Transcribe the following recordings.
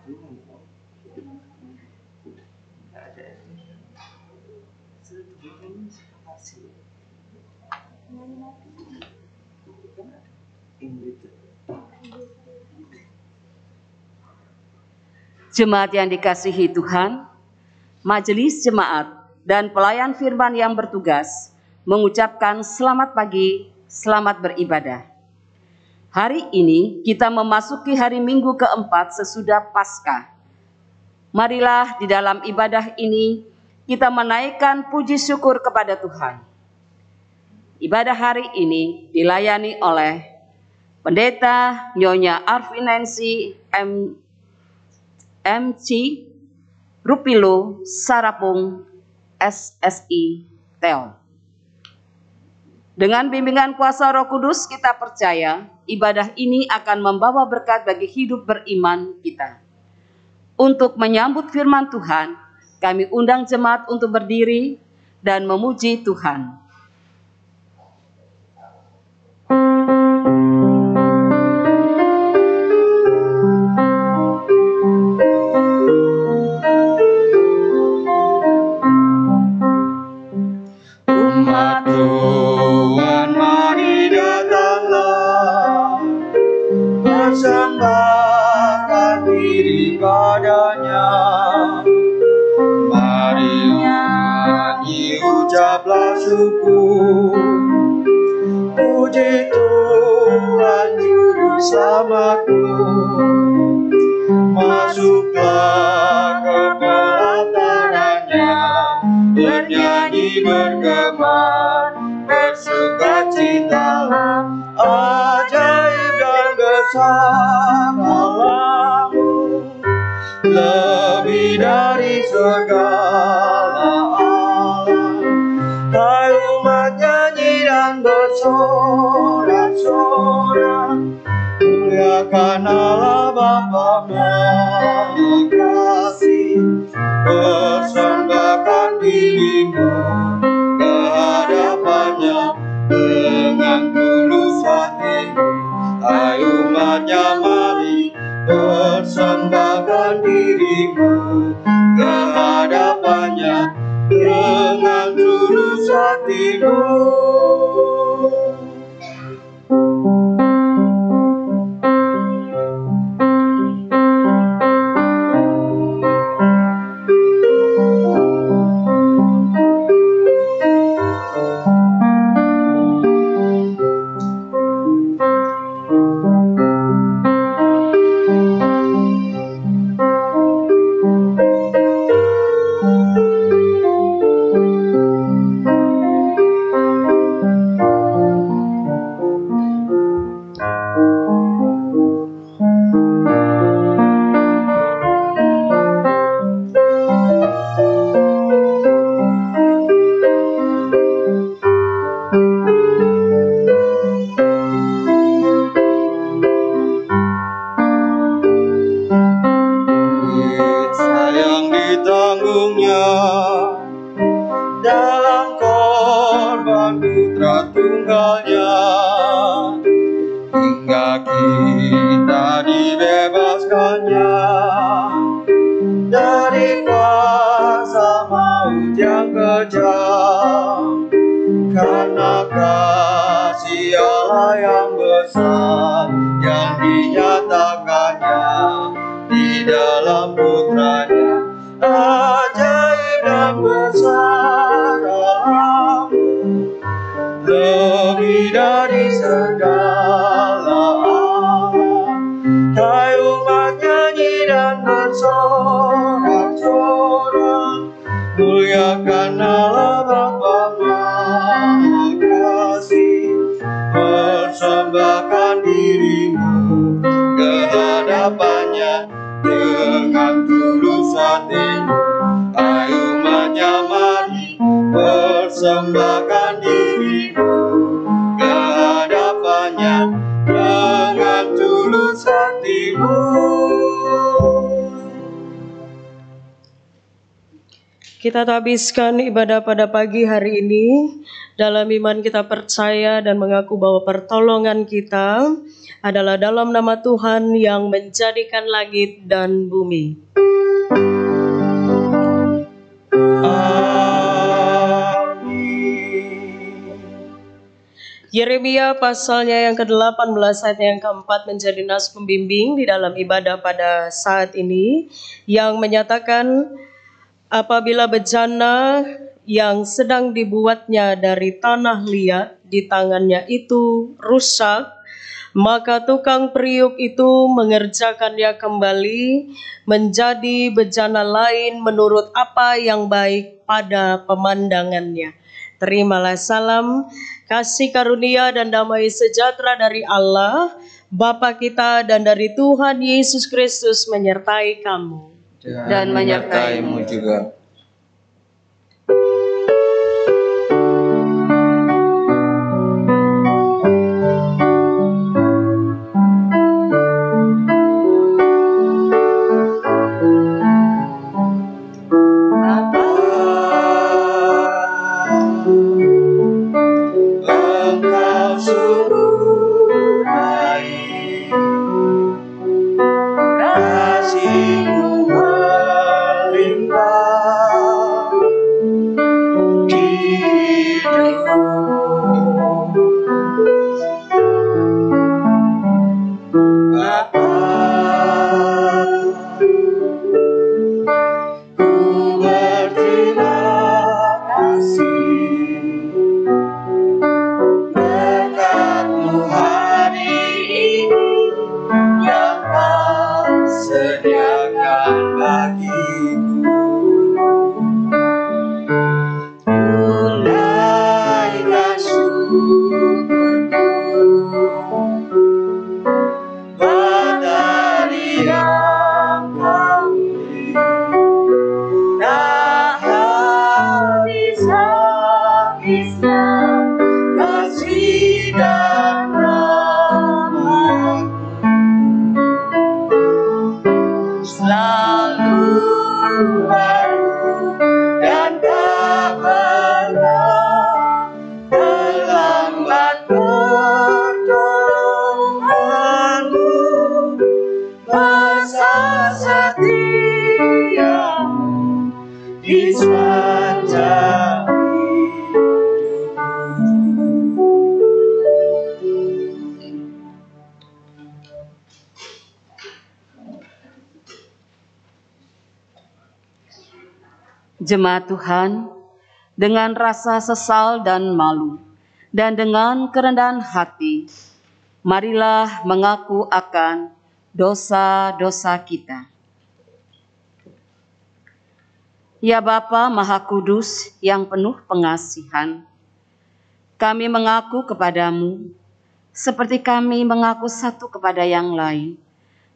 Jemaat yang dikasihi Tuhan, majelis jemaat dan pelayan firman yang bertugas mengucapkan selamat pagi, selamat beribadah. Hari ini kita memasuki hari Minggu keempat sesudah Paskah. Marilah di dalam ibadah ini kita menaikkan puji syukur kepada Tuhan. Ibadah hari ini dilayani oleh Pendeta Nyonya Arvinensi MC Rupilo Sarapung SSI Tel. Dengan bimbingan kuasa Roh Kudus kita percaya ibadah ini akan membawa berkat bagi hidup beriman kita. Untuk menyambut firman Tuhan, kami undang jemaat untuk berdiri dan memuji Tuhan. Persembahkan diri padanya, mari nyanyi ucaplah syukur, puji Tuhan juru selamatku, masuklah ke pelatarannya, bernyanyi bergema, bersukacitalah, ajaib dan besar Allah-Mu, lebih dari segala alam. Hai umat nyanyi dan bersorak-sorak, muliakan Allah Bapa Maha Kasih, persembahkan dirimu ke hadapannya dengan tulus hatimu. Hai umatnya mari persembahkan dirimu ke hadapannya dengan tulus hatimu. Dalam korban putra tunggalnya, hingga kita dibebaskannya dari kuasa maut yang kejam. Karena kasih Allah yang besar yang dinyatakannya di dalam putranya, ajaib dan besar Allah-Mu, lebih dari segala alam. Hai umat nyanyi dan bersorak-sorak, muliakan Allah Bapa Maha Kasih, persembahkan dirimu ke hadapannya dengan tulus hatimu. Hai umatnya mari persembahkan dirimu ke hadapannya dengan tulus hatimu. Kita habiskan ibadah pada pagi hari ini. Dalam iman kita percaya dan mengaku bahwa pertolongan kita adalah dalam nama Tuhan yang menjadikan langit dan bumi. Yeremia pasalnya yang ke-18 ayat yang ke-4 menjadi nas pembimbing di dalam ibadah pada saat ini yang menyatakan apabila bejana yang sedang dibuatnya dari tanah liat di tangannya itu rusak, maka tukang periuk itu mengerjakannya kembali menjadi bejana lain menurut apa yang baik pada pemandangannya. Terimalah salam, kasih karunia dan damai sejahtera dari Allah, Bapa kita dan dari Tuhan Yesus Kristus menyertai kamu. Dan menyertaimu juga. Jemaat Tuhan, dengan rasa sesal dan malu, dan dengan kerendahan hati, marilah mengaku akan dosa-dosa kita. Ya Bapa Maha Kudus yang penuh pengasihan, kami mengaku kepadamu, seperti kami mengaku satu kepada yang lain,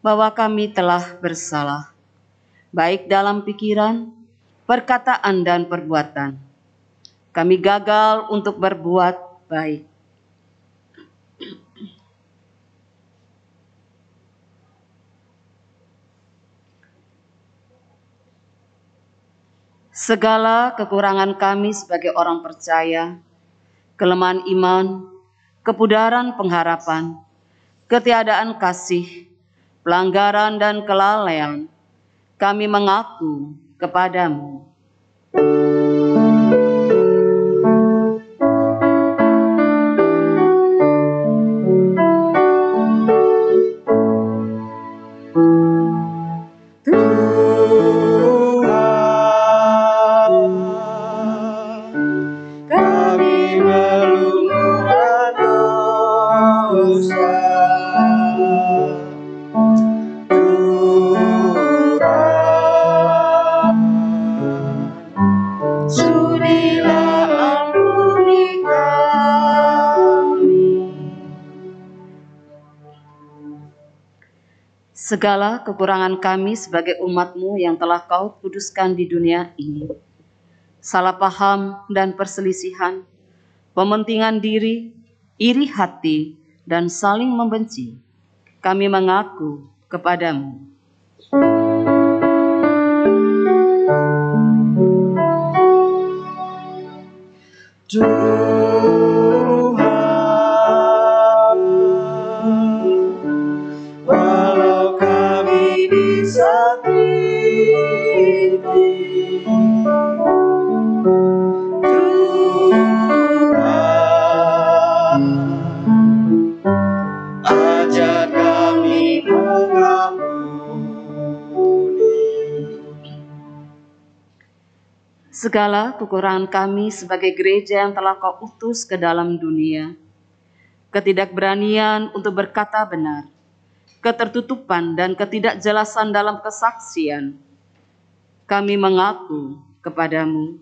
bahwa kami telah bersalah, baik dalam pikiran, perkataan dan perbuatan. Kami gagal untuk berbuat baik. Segala kekurangan kami sebagai orang percaya, kelemahan iman, kepudaran pengharapan, ketiadaan kasih, pelanggaran dan kelalaian, kami mengaku kepadamu. Segala kekurangan kami sebagai umat-Mu yang telah Kau kuduskan di dunia ini, salah paham dan perselisihan, pementingan diri, iri hati, dan saling membenci, kami mengaku kepadamu. sakiti. Tuhan, ajar kami mengampuni segala kekurangan kami sebagai gereja yang telah Kau utus ke dalam dunia, ketidakberanian untuk berkata benar, ketertutupan dan ketidakjelasan dalam kesaksian. Kami mengaku kepadamu.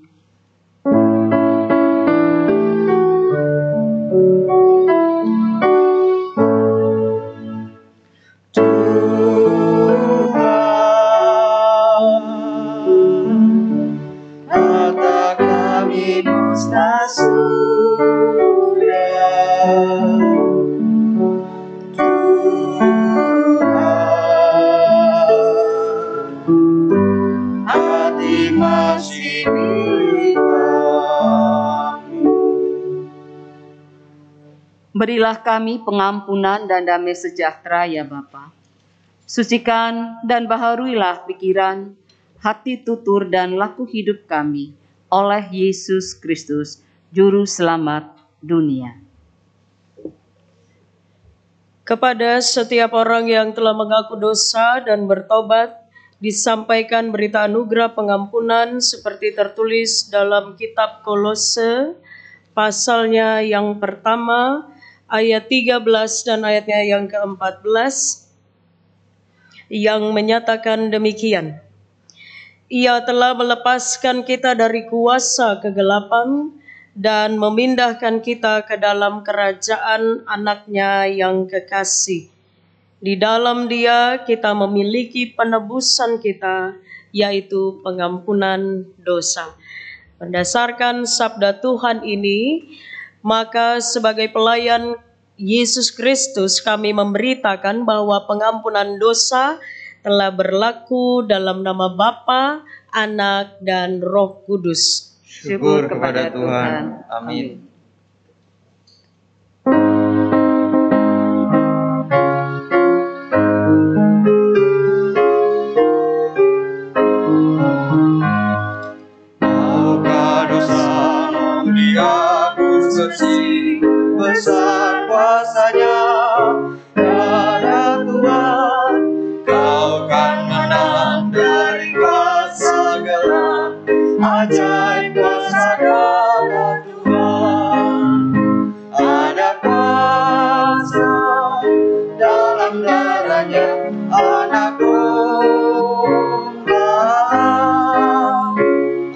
Berilah kami pengampunan dan damai sejahtera ya Bapa. Sucikan dan baharuilah pikiran, hati tutur dan laku hidup kami oleh Yesus Kristus, Juru Selamat dunia. Kepada setiap orang yang telah mengaku dosa dan bertobat, disampaikan berita anugerah pengampunan seperti tertulis dalam kitab Kolose, pasalnya yang pertama, ayat 13 dan ayatnya yang ke-14, yang menyatakan demikian. Ia telah melepaskan kita dari kuasa kegelapan dan memindahkan kita ke dalam kerajaan anaknya yang kekasih. Di dalam Dia kita memiliki penebusan kita, yaitu pengampunan dosa. Berdasarkan sabda Tuhan ini, maka sebagai pelayan Yesus Kristus kami memberitakan bahwa pengampunan dosa telah berlaku dalam nama Bapa, Anak, dan Roh Kudus. Syukur kepada Tuhan. Amin. Maukah dosamu dihapus bersih, besar kuasa-Nya, darah Tuhan, kau kan menang dari kuasa gelap, ajaib kuasa darah Tuhan. Ada kuasa dalam darahnya, Anak domba.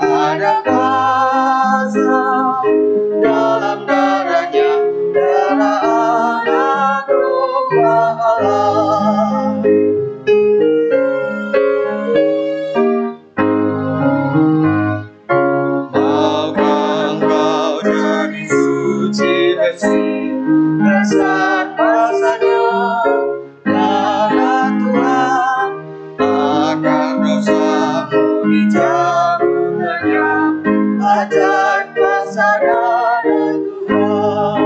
Ada kuasa dalam darahnya, darah Anak domba Allah. Maukah engkau jadi suci bersih, besar kuasa-Nya, darah Tuhan, akan dosamu dijamurnya, ajaib kuasa darah Tuhan.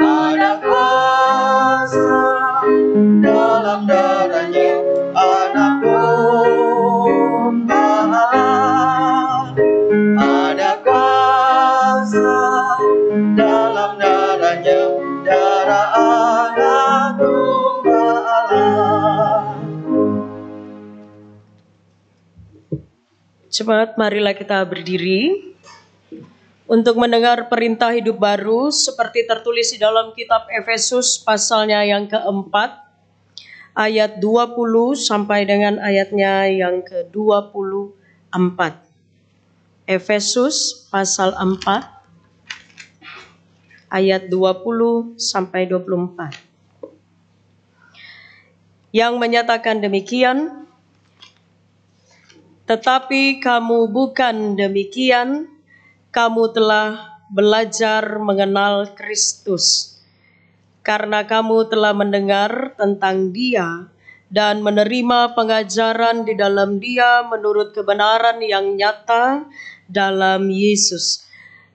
Ada kuasa dalam darahnya, Anak domba. Ada kuasa dalam darahnya, darah Anak domba Allah. Jemaat, marilah kita berdiri untuk mendengar perintah hidup baru seperti tertulis di dalam kitab Efesus pasalnya yang keempat, ayat 20 sampai dengan ayatnya yang ke-24. Efesus pasal 4 ayat 20 sampai 24. Yang menyatakan demikian, tetapi kamu bukan demikian, kamu telah belajar mengenal Kristus, karena kamu telah mendengar tentang Dia dan menerima pengajaran di dalam Dia menurut kebenaran yang nyata dalam Yesus,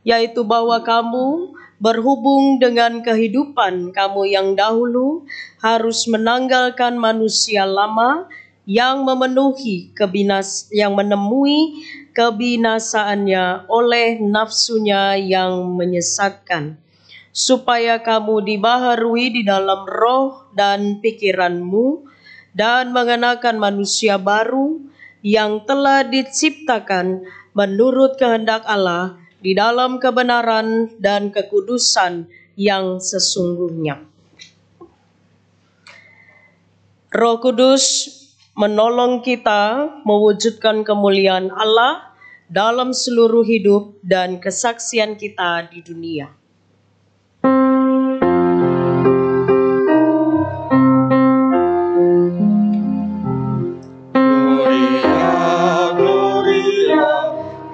yaitu bahwa kamu berhubung dengan kehidupan kamu yang dahulu harus menanggalkan manusia lama yang menemui kebinasaannya oleh nafsunya yang menyesatkan, supaya kamu dibaharui di dalam roh dan pikiranmu, dan mengenakan manusia baru yang telah diciptakan menurut kehendak Allah di dalam kebenaran dan kekudusan yang sesungguhnya. Roh Kudus menolong kita mewujudkan kemuliaan Allah dalam seluruh hidup dan kesaksian kita di dunia.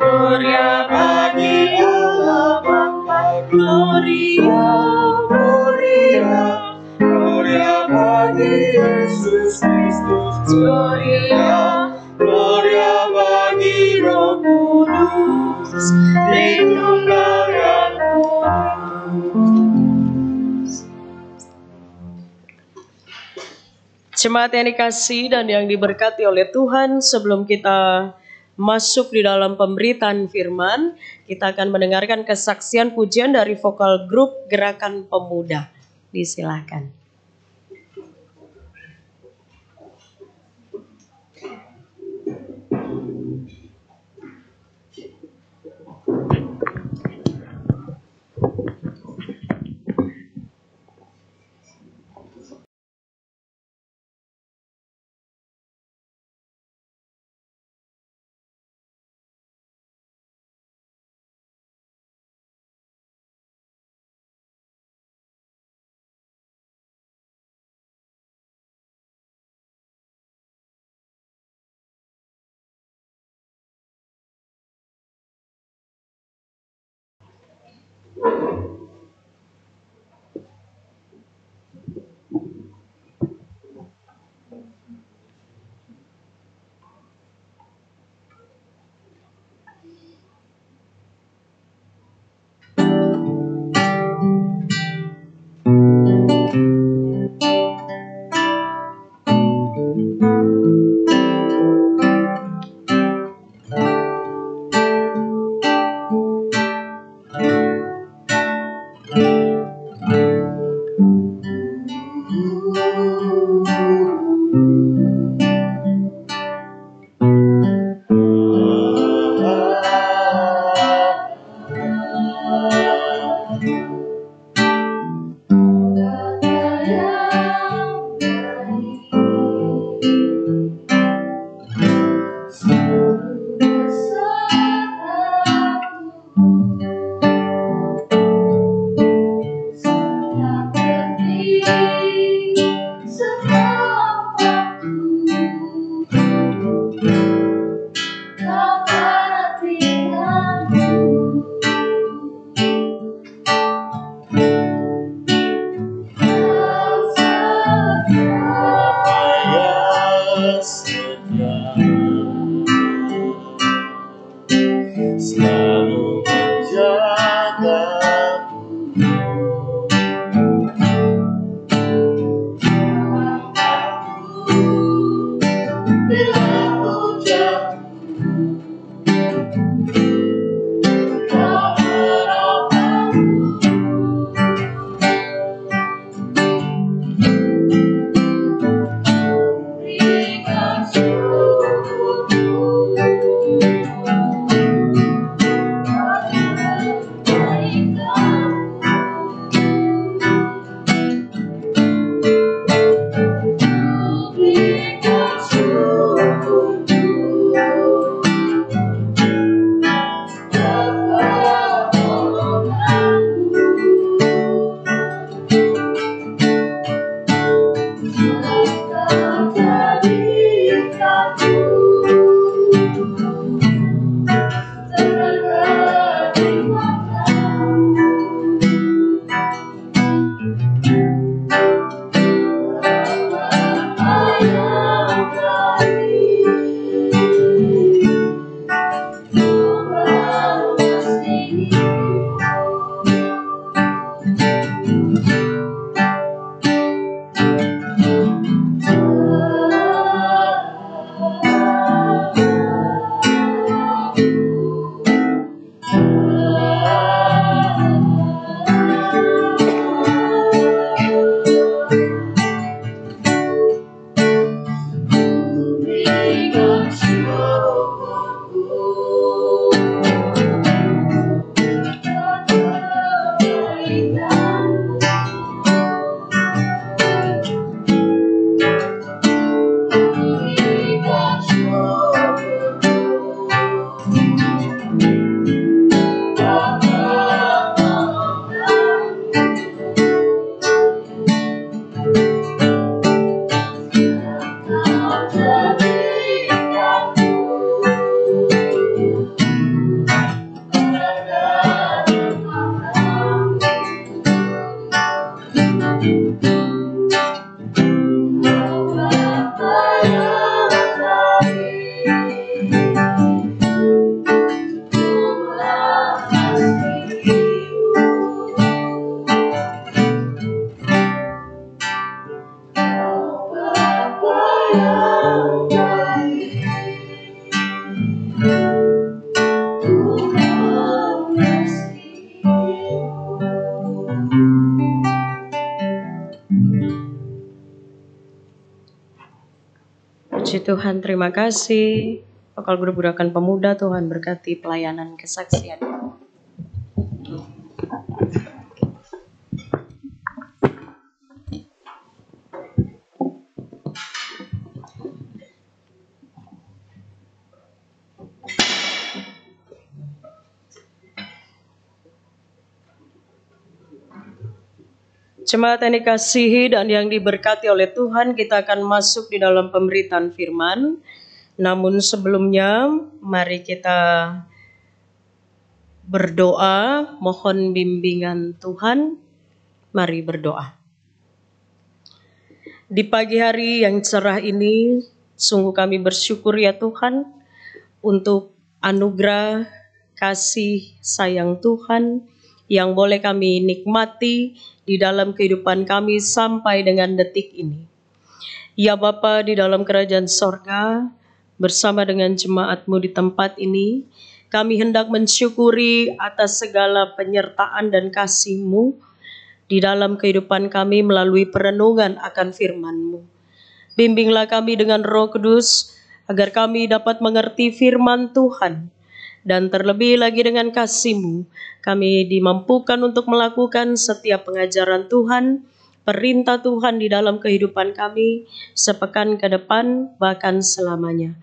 Gloria bagi Allah Bapa, Gloria, Gloria, Gloria bagi Yesus Kristus, Gloria, Gloria bagi Roh Kudus, Tritunggal yang kudus. Jemaat yang dikasihi dan yang diberkati oleh Tuhan, sebelum kita masuk di dalam pemberitaan firman, kita akan mendengarkan kesaksian pujian dari vokal grup Gerakan Pemuda. Disilakan. Puji Tuhan, terima kasih. Bakal Gerakan Pemuda, Tuhan berkati pelayanan kesaksian. Jemaat yang dikasihi dan yang diberkati oleh Tuhan, kita akan masuk di dalam pemberitaan firman. Namun sebelumnya, mari kita berdoa, mohon bimbingan Tuhan. Mari berdoa. Di pagi hari yang cerah ini, sungguh kami bersyukur ya Tuhan, untuk anugerah kasih sayang Tuhan yang boleh kami nikmati di dalam kehidupan kami sampai dengan detik ini. Ya Bapa di dalam kerajaan sorga, bersama dengan jemaat-Mu di tempat ini, kami hendak mensyukuri atas segala penyertaan dan kasih-Mu di dalam kehidupan kami melalui perenungan akan firman-Mu. Bimbinglah kami dengan Roh Kudus, agar kami dapat mengerti firman Tuhan. Dan terlebih lagi dengan kasih-Mu, kami dimampukan untuk melakukan setiap pengajaran Tuhan, perintah Tuhan di dalam kehidupan kami, sepekan ke depan, bahkan selamanya.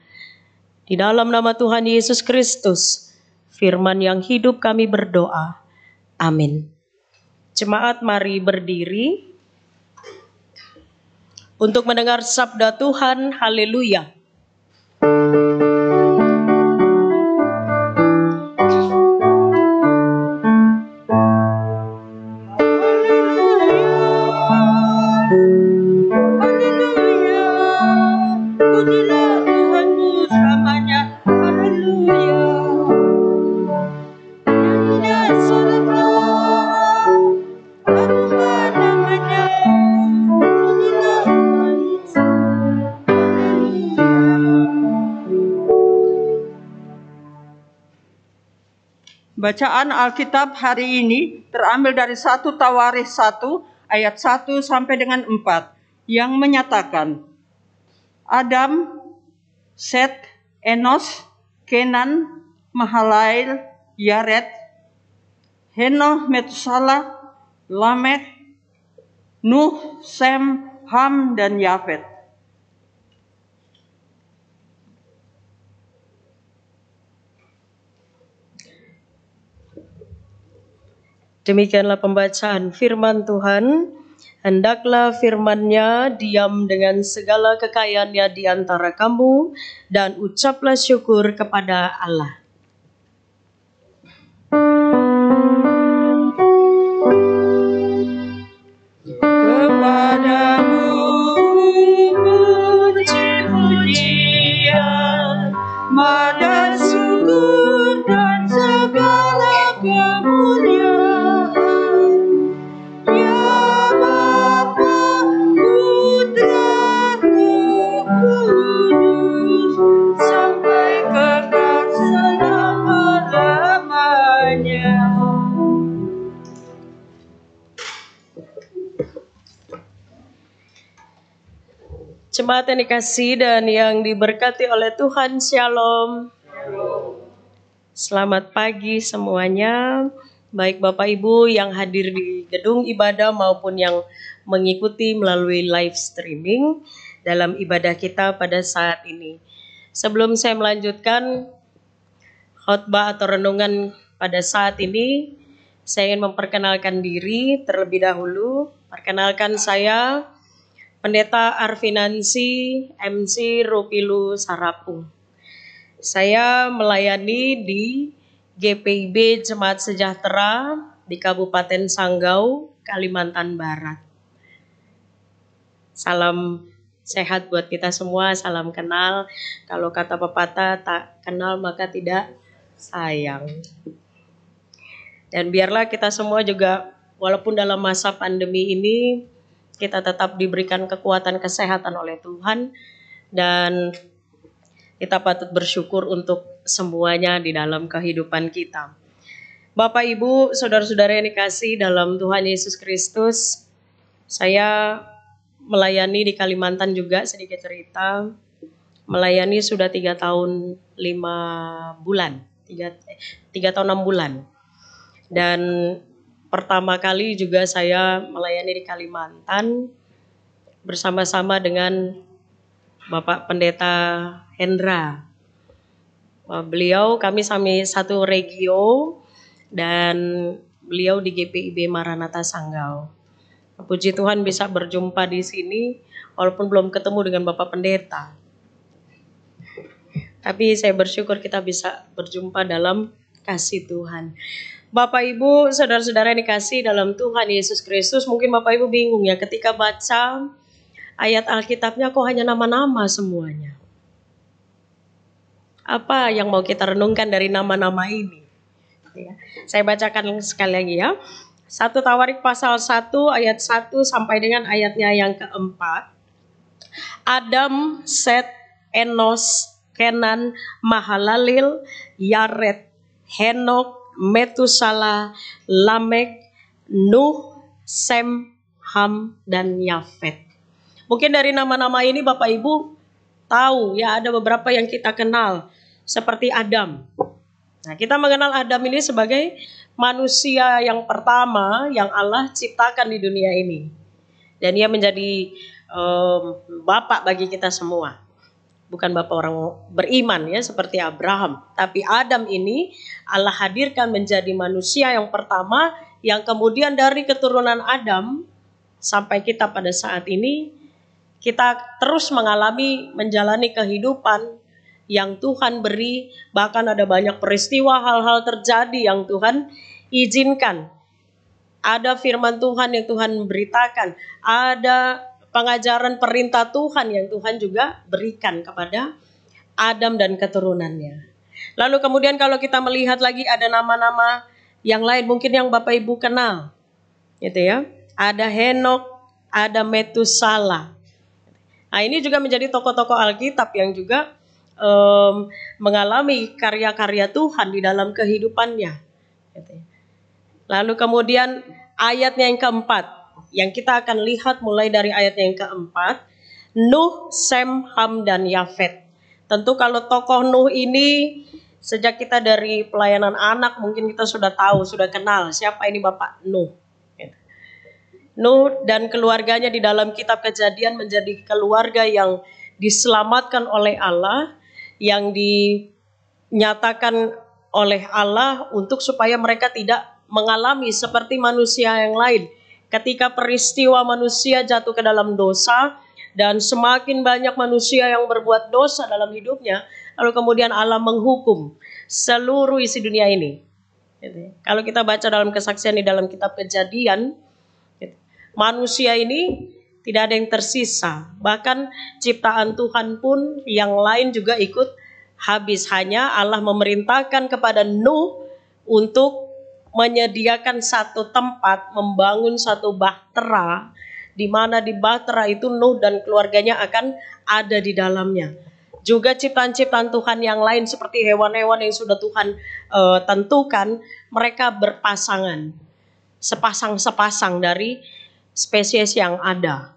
Di dalam nama Tuhan Yesus Kristus, firman yang hidup kami berdoa. Amin. Jemaat mari berdiri untuk mendengar sabda Tuhan. Haleluya. Bacaan Alkitab hari ini terambil dari 1 Tawarikh 1 ayat 1 sampai dengan 4 yang menyatakan Adam, Set, Enos, Kenan, Mahalail, Yared, Henoh, Metusala, Lamekh, Nuh, Sem, Ham, dan Yafet. Demikianlah pembacaan firman Tuhan. Hendaklah firman-Nya diam dengan segala kekayaannya di antara kamu, dan ucaplah syukur kepada Allah. Kepadamu puji-pujian, madan syukur dan segala kemuliaan. Ya Bapa, Putra, Roh Kudus, sampai kekal selama-lamanya. Jemaat yang dikasihi dan yang diberkati oleh Tuhan, Shalom. Selamat pagi semuanya, baik Bapak Ibu yang hadir di gedung ibadah maupun yang mengikuti melalui live streaming dalam ibadah kita pada saat ini. Sebelum saya melanjutkan khotbah atau renungan pada saat ini, saya ingin memperkenalkan diri terlebih dahulu. Perkenalkan saya Pendeta Arfinansi MC Rupilu Sarapung. Saya melayani di GPIB Jemaat Sejahtera di Kabupaten Sanggau, Kalimantan Barat. Salam sehat buat kita semua, salam kenal. Kalau kata pepatah, tak kenal maka tidak sayang. Dan biarlah kita semua juga, walaupun dalam masa pandemi ini, kita tetap diberikan kekuatan kesehatan oleh Tuhan. Dan kita patut bersyukur untuk semuanya di dalam kehidupan kita. Bapak, Ibu, saudara-saudara yang dikasihi dalam Tuhan Yesus Kristus, saya melayani di Kalimantan juga, sedikit cerita. Melayani sudah 3 tahun 5 bulan, 3 tahun 6 bulan. Dan pertama kali juga saya melayani di Kalimantan bersama-sama dengan Bapak Pendeta Hendra. Kami satu regio dan beliau di GPIB Maranatha Sanggau. Puji Tuhan bisa berjumpa di sini walaupun belum ketemu dengan Bapak Pendeta. Tapi saya bersyukur kita bisa berjumpa dalam kasih Tuhan. Bapak Ibu, saudara-saudara yang dikasihi dalam Tuhan Yesus Kristus, mungkin Bapak Ibu bingung ya ketika baca ayat Alkitabnya kok hanya nama-nama semuanya. Apa yang mau kita renungkan dari nama-nama ini? Ya, saya bacakan sekali lagi ya. 1 Tawarik pasal 1 ayat 1 sampai dengan ayatnya yang keempat. Adam, Set, Enos, Kenan, Mahalalil, Yared, Henok, Metusala, Lamek, Nuh, Sem, Ham, dan Yafet. Mungkin dari nama-nama ini Bapak Ibu tahu ya, ada beberapa yang kita kenal seperti Adam. Nah, kita mengenal Adam ini sebagai manusia yang pertama yang Allah ciptakan di dunia ini. Dan ia menjadi bapak bagi kita semua. Bukan bapak orang beriman ya seperti Abraham. Tapi Adam ini Allah hadirkan menjadi manusia yang pertama, yang kemudian dari keturunan Adam sampai kita pada saat ini, kita terus menjalani kehidupan yang Tuhan beri. Bahkan ada banyak peristiwa, hal-hal terjadi yang Tuhan izinkan. Ada firman Tuhan yang Tuhan beritakan. Ada pengajaran perintah Tuhan yang Tuhan juga berikan kepada Adam dan keturunannya. Lalu kemudian kalau kita melihat lagi ada nama-nama yang lain mungkin yang Bapak Ibu kenal. Gitu ya. Ada Henok, ada Metusala. Nah, ini juga menjadi tokoh-tokoh Alkitab yang juga mengalami karya-karya Tuhan di dalam kehidupannya. Gitu ya. Lalu kemudian ayatnya yang keempat, yang kita akan lihat mulai dari ayat yang keempat, Nuh, Sem, Ham, dan Yafet. Tentu kalau tokoh Nuh ini sejak kita dari pelayanan anak mungkin kita sudah tahu, sudah kenal siapa ini Bapak Nuh. Nuh dan keluarganya di dalam kitab Kejadian menjadi keluarga yang diselamatkan oleh Allah, yang dinyatakan oleh Allah untuk supaya mereka tidak mengalami seperti manusia yang lain. Ketika peristiwa manusia jatuh ke dalam dosa dan semakin banyak manusia yang berbuat dosa dalam hidupnya, lalu kemudian Allah menghukum seluruh isi dunia ini. Kalau kita baca dalam kesaksian di dalam kitab Kejadian, manusia ini tidak ada yang tersisa. Bahkan ciptaan Tuhan pun yang lain juga ikut habis. Hanya Allah memerintahkan kepada Nuh untuk menyediakan satu tempat, membangun satu bahtera, di mana di bahtera itu Nuh dan keluarganya akan ada di dalamnya. Juga ciptaan-ciptaan Tuhan yang lain seperti hewan-hewan yang sudah Tuhan tentukan, mereka berpasangan, sepasang-sepasang dari spesies yang ada.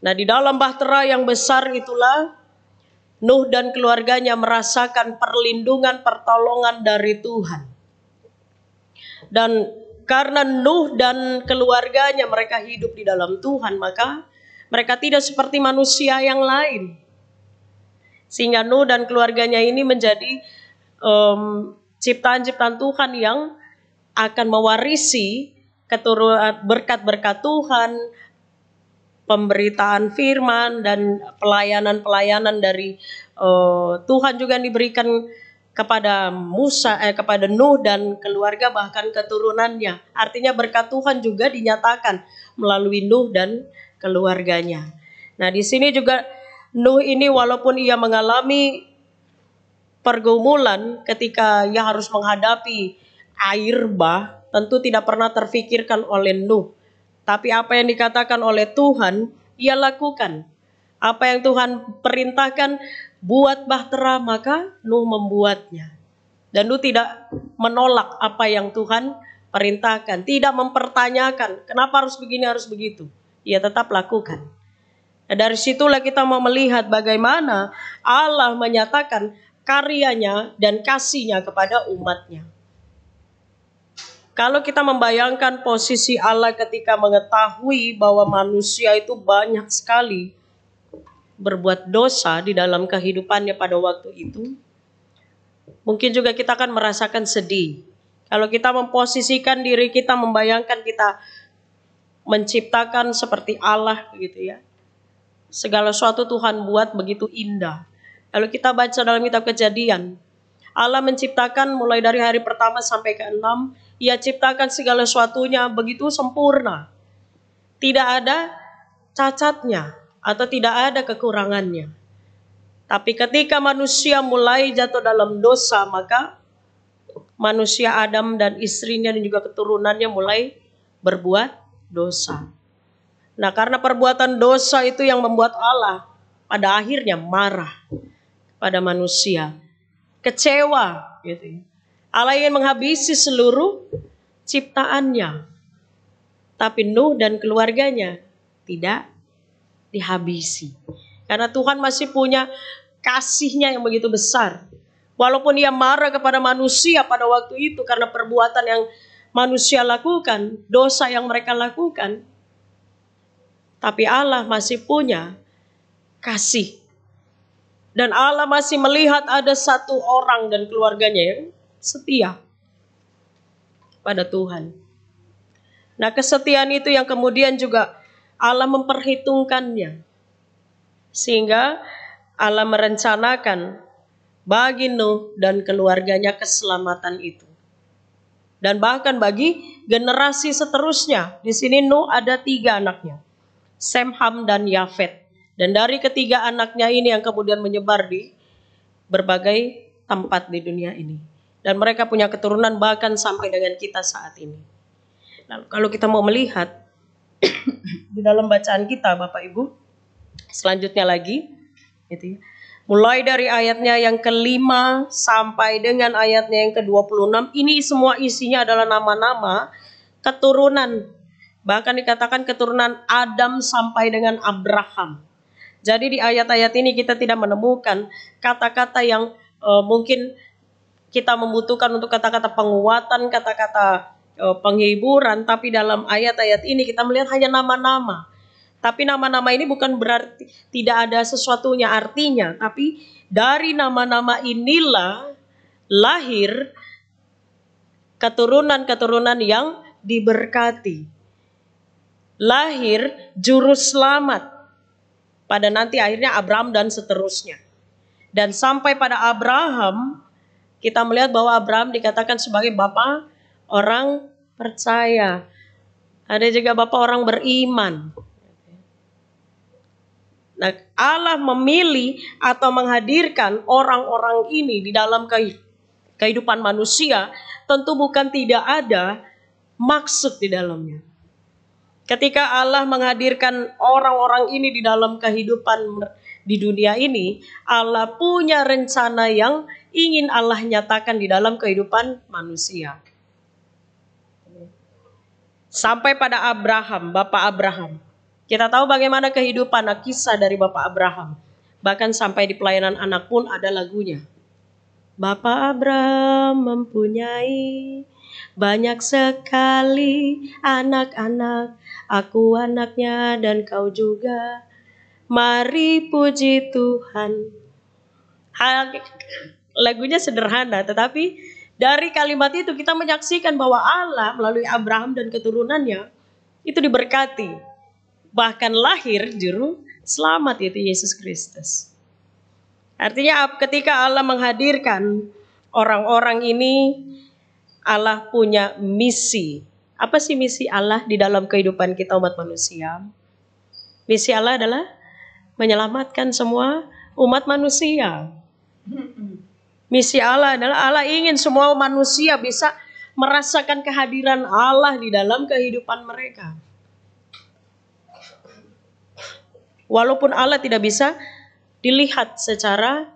Nah, di dalam bahtera yang besar itulah Nuh dan keluarganya merasakan perlindungan, pertolongan dari Tuhan. Dan karena Nuh dan keluarganya mereka hidup di dalam Tuhan, maka mereka tidak seperti manusia yang lain. Sehingga Nuh dan keluarganya ini menjadi ciptaan-ciptaan Tuhan yang akan mewarisi berkat-berkat Tuhan, pemberitaan firman dan pelayanan-pelayanan dari Tuhan juga yang diberikan kepada kepada Nuh dan keluarga bahkan keturunannya. Artinya berkat Tuhan juga dinyatakan melalui Nuh dan keluarganya. Nah, di sini juga Nuh ini walaupun ia mengalami pergumulan ketika ia harus menghadapi air bah, tentu tidak pernah terfikirkan oleh Nuh. Tapi apa yang dikatakan oleh Tuhan, ia lakukan. Apa yang Tuhan perintahkan, buat bahtera, maka Nuh membuatnya. Dan Nuh tidak menolak apa yang Tuhan perintahkan. Tidak mempertanyakan, kenapa harus begini, harus begitu. Ia tetap lakukan. Nah, dari situlah kita mau melihat bagaimana Allah menyatakan karyanya dan kasihnya kepada umatnya. Kalau kita membayangkan posisi Allah ketika mengetahui bahwa manusia itu banyak sekali berbuat dosa di dalam kehidupannya pada waktu itu, mungkin juga kita akan merasakan sedih. Kalau kita memposisikan diri kita, membayangkan kita menciptakan seperti Allah gitu ya. Segala sesuatu Tuhan buat begitu indah. Lalu kita baca dalam kitab Kejadian, Allah menciptakan mulai dari hari pertama sampai ke-6, Ia ciptakan segala sesuatunya begitu sempurna. Tidak ada cacatnya atau tidak ada kekurangannya. Tapi ketika manusia mulai jatuh dalam dosa, maka manusia Adam dan istrinya dan juga keturunannya mulai berbuat dosa. Nah, karena perbuatan dosa itu yang membuat Allah pada akhirnya marah pada manusia. Kecewa gitu. Allah ingin menghabisi seluruh ciptaannya. Tapi Nuh dan keluarganya tidak dihabisi. Karena Tuhan masih punya kasihnya yang begitu besar. Walaupun ia marah kepada manusia pada waktu itu karena perbuatan yang manusia lakukan, dosa yang mereka lakukan. Tapi Allah masih punya kasih. Dan Allah masih melihat ada satu orang dan keluarganya yang setia pada Tuhan. Nah, kesetiaan itu yang kemudian juga Allah memperhitungkannya. Sehingga Allah merencanakan bagi Nuh dan keluarganya keselamatan itu. Dan bahkan bagi generasi seterusnya. Di sini Nuh ada 3 anaknya. Sem, Ham, dan Yafet. Dan dari ketiga anaknya ini yang kemudian menyebar di berbagai tempat di dunia ini. Dan mereka punya keturunan bahkan sampai dengan kita saat ini. Nah, kalau kita mau melihat di dalam bacaan kita Bapak Ibu, selanjutnya lagi, gitu ya. Mulai dari ayatnya yang ke-5 sampai dengan ayatnya yang ke-26, ini semua isinya adalah nama-nama keturunan. Bahkan dikatakan keturunan Adam sampai dengan Abraham. Jadi di ayat-ayat ini kita tidak menemukan kata-kata yang mungkin kita membutuhkan untuk kata-kata penguatan, kata-kata penghiburan. Tapi dalam ayat-ayat ini kita melihat hanya nama-nama. Tapi nama-nama ini bukan berarti tidak ada sesuatunya artinya. Tapi dari nama-nama inilah lahir keturunan-keturunan yang diberkati. Lahir juru selamat. Pada nanti akhirnya Abraham dan seterusnya. Dan sampai pada Abraham, kita melihat bahwa Abraham dikatakan sebagai bapa orang percaya. Ada juga bapa orang beriman. Nah, Allah memilih atau menghadirkan orang-orang ini di dalam kehidupan manusia, tentu bukan tidak ada maksud di dalamnya. Ketika Allah menghadirkan orang-orang ini di dalam kehidupan di dunia ini, Allah punya rencana yang ingin Allah nyatakan di dalam kehidupan manusia. Sampai pada Abraham, Bapak Abraham. Kita tahu bagaimana kehidupan kisah dari Bapak Abraham. Bahkan sampai di pelayanan anak pun ada lagunya. Bapak Abraham mempunyai banyak sekali anak-anak. Aku anaknya dan kau juga. Mari puji Tuhan. Lagunya sederhana, tetapi dari kalimat itu kita menyaksikan bahwa Allah melalui Abraham dan keturunannya itu diberkati. Bahkan lahir juru selamat, yaitu Yesus Kristus. Artinya ketika Allah menghadirkan orang-orang ini, Allah punya misi. Apa sih misi Allah di dalam kehidupan kita umat manusia? Misi Allah adalah menyelamatkan semua umat manusia. Misi Allah adalah Allah ingin semua manusia bisa merasakan kehadiran Allah di dalam kehidupan mereka. Walaupun Allah tidak bisa dilihat secara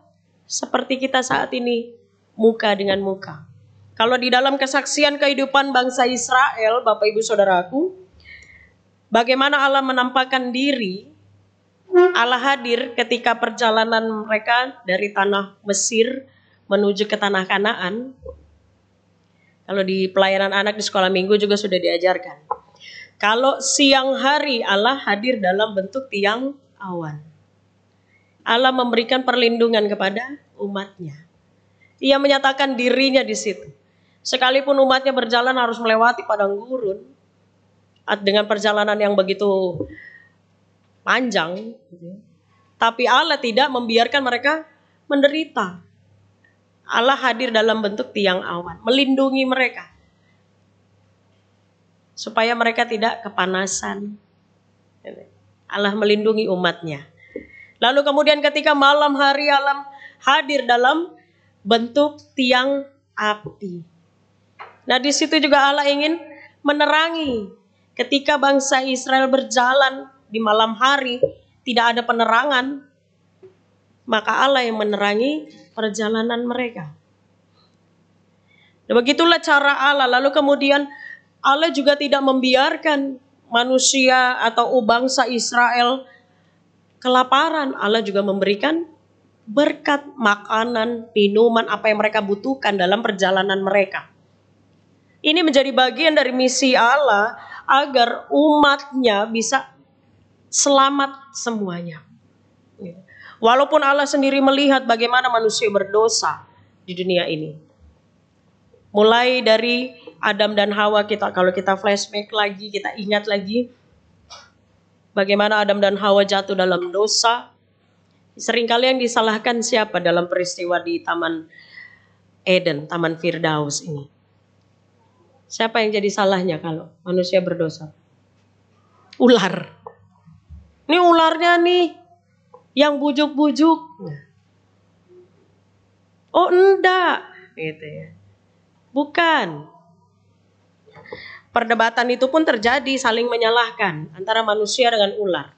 seperti kita saat ini, muka dengan muka. Kalau di dalam kesaksian kehidupan bangsa Israel, Bapak Ibu Saudaraku, bagaimana Allah menampakkan diri, Allah hadir ketika perjalanan mereka dari tanah Mesir menuju ke tanah Kanaan. Kalau di pelayanan anak di sekolah minggu juga sudah diajarkan. Kalau siang hari Allah hadir dalam bentuk tiang awan. Allah memberikan perlindungan kepada umatnya. Ia menyatakan dirinya di situ. Sekalipun umatnya berjalan harus melewati padang gurun dengan perjalanan yang begitu panjang, tapi Allah tidak membiarkan mereka menderita. Allah hadir dalam bentuk tiang awan, melindungi mereka supaya mereka tidak kepanasan. Allah melindungi umatnya. Lalu kemudian ketika malam hari Allah hadir dalam bentuk tiang api. Nah, di situ juga Allah ingin menerangi ketika bangsa Israel berjalan di malam hari tidak ada penerangan, maka Allah yang menerangi perjalanan mereka. Dan begitulah cara Allah. Lalu kemudian Allah juga tidak membiarkan manusia atau bangsa Israel kelaparan. Allah juga memberikan berkat makanan, minuman, apa yang mereka butuhkan dalam perjalanan mereka. Ini menjadi bagian dari misi Allah agar umatnya bisa selamat semuanya. Walaupun Allah sendiri melihat bagaimana manusia berdosa di dunia ini. Mulai dari Adam dan Hawa, kalau kita flashback lagi, kita ingat lagi bagaimana Adam dan Hawa jatuh dalam dosa. Seringkali yang disalahkan siapa dalam peristiwa di Taman Eden, Taman Firdaus ini? Siapa yang jadi salahnya kalau manusia berdosa? Ular. Ini ularnya nih yang bujuk-bujuk. Oh enggak, gitu ya. Bukan. Perdebatan itu pun terjadi, saling menyalahkan antara manusia dengan ular.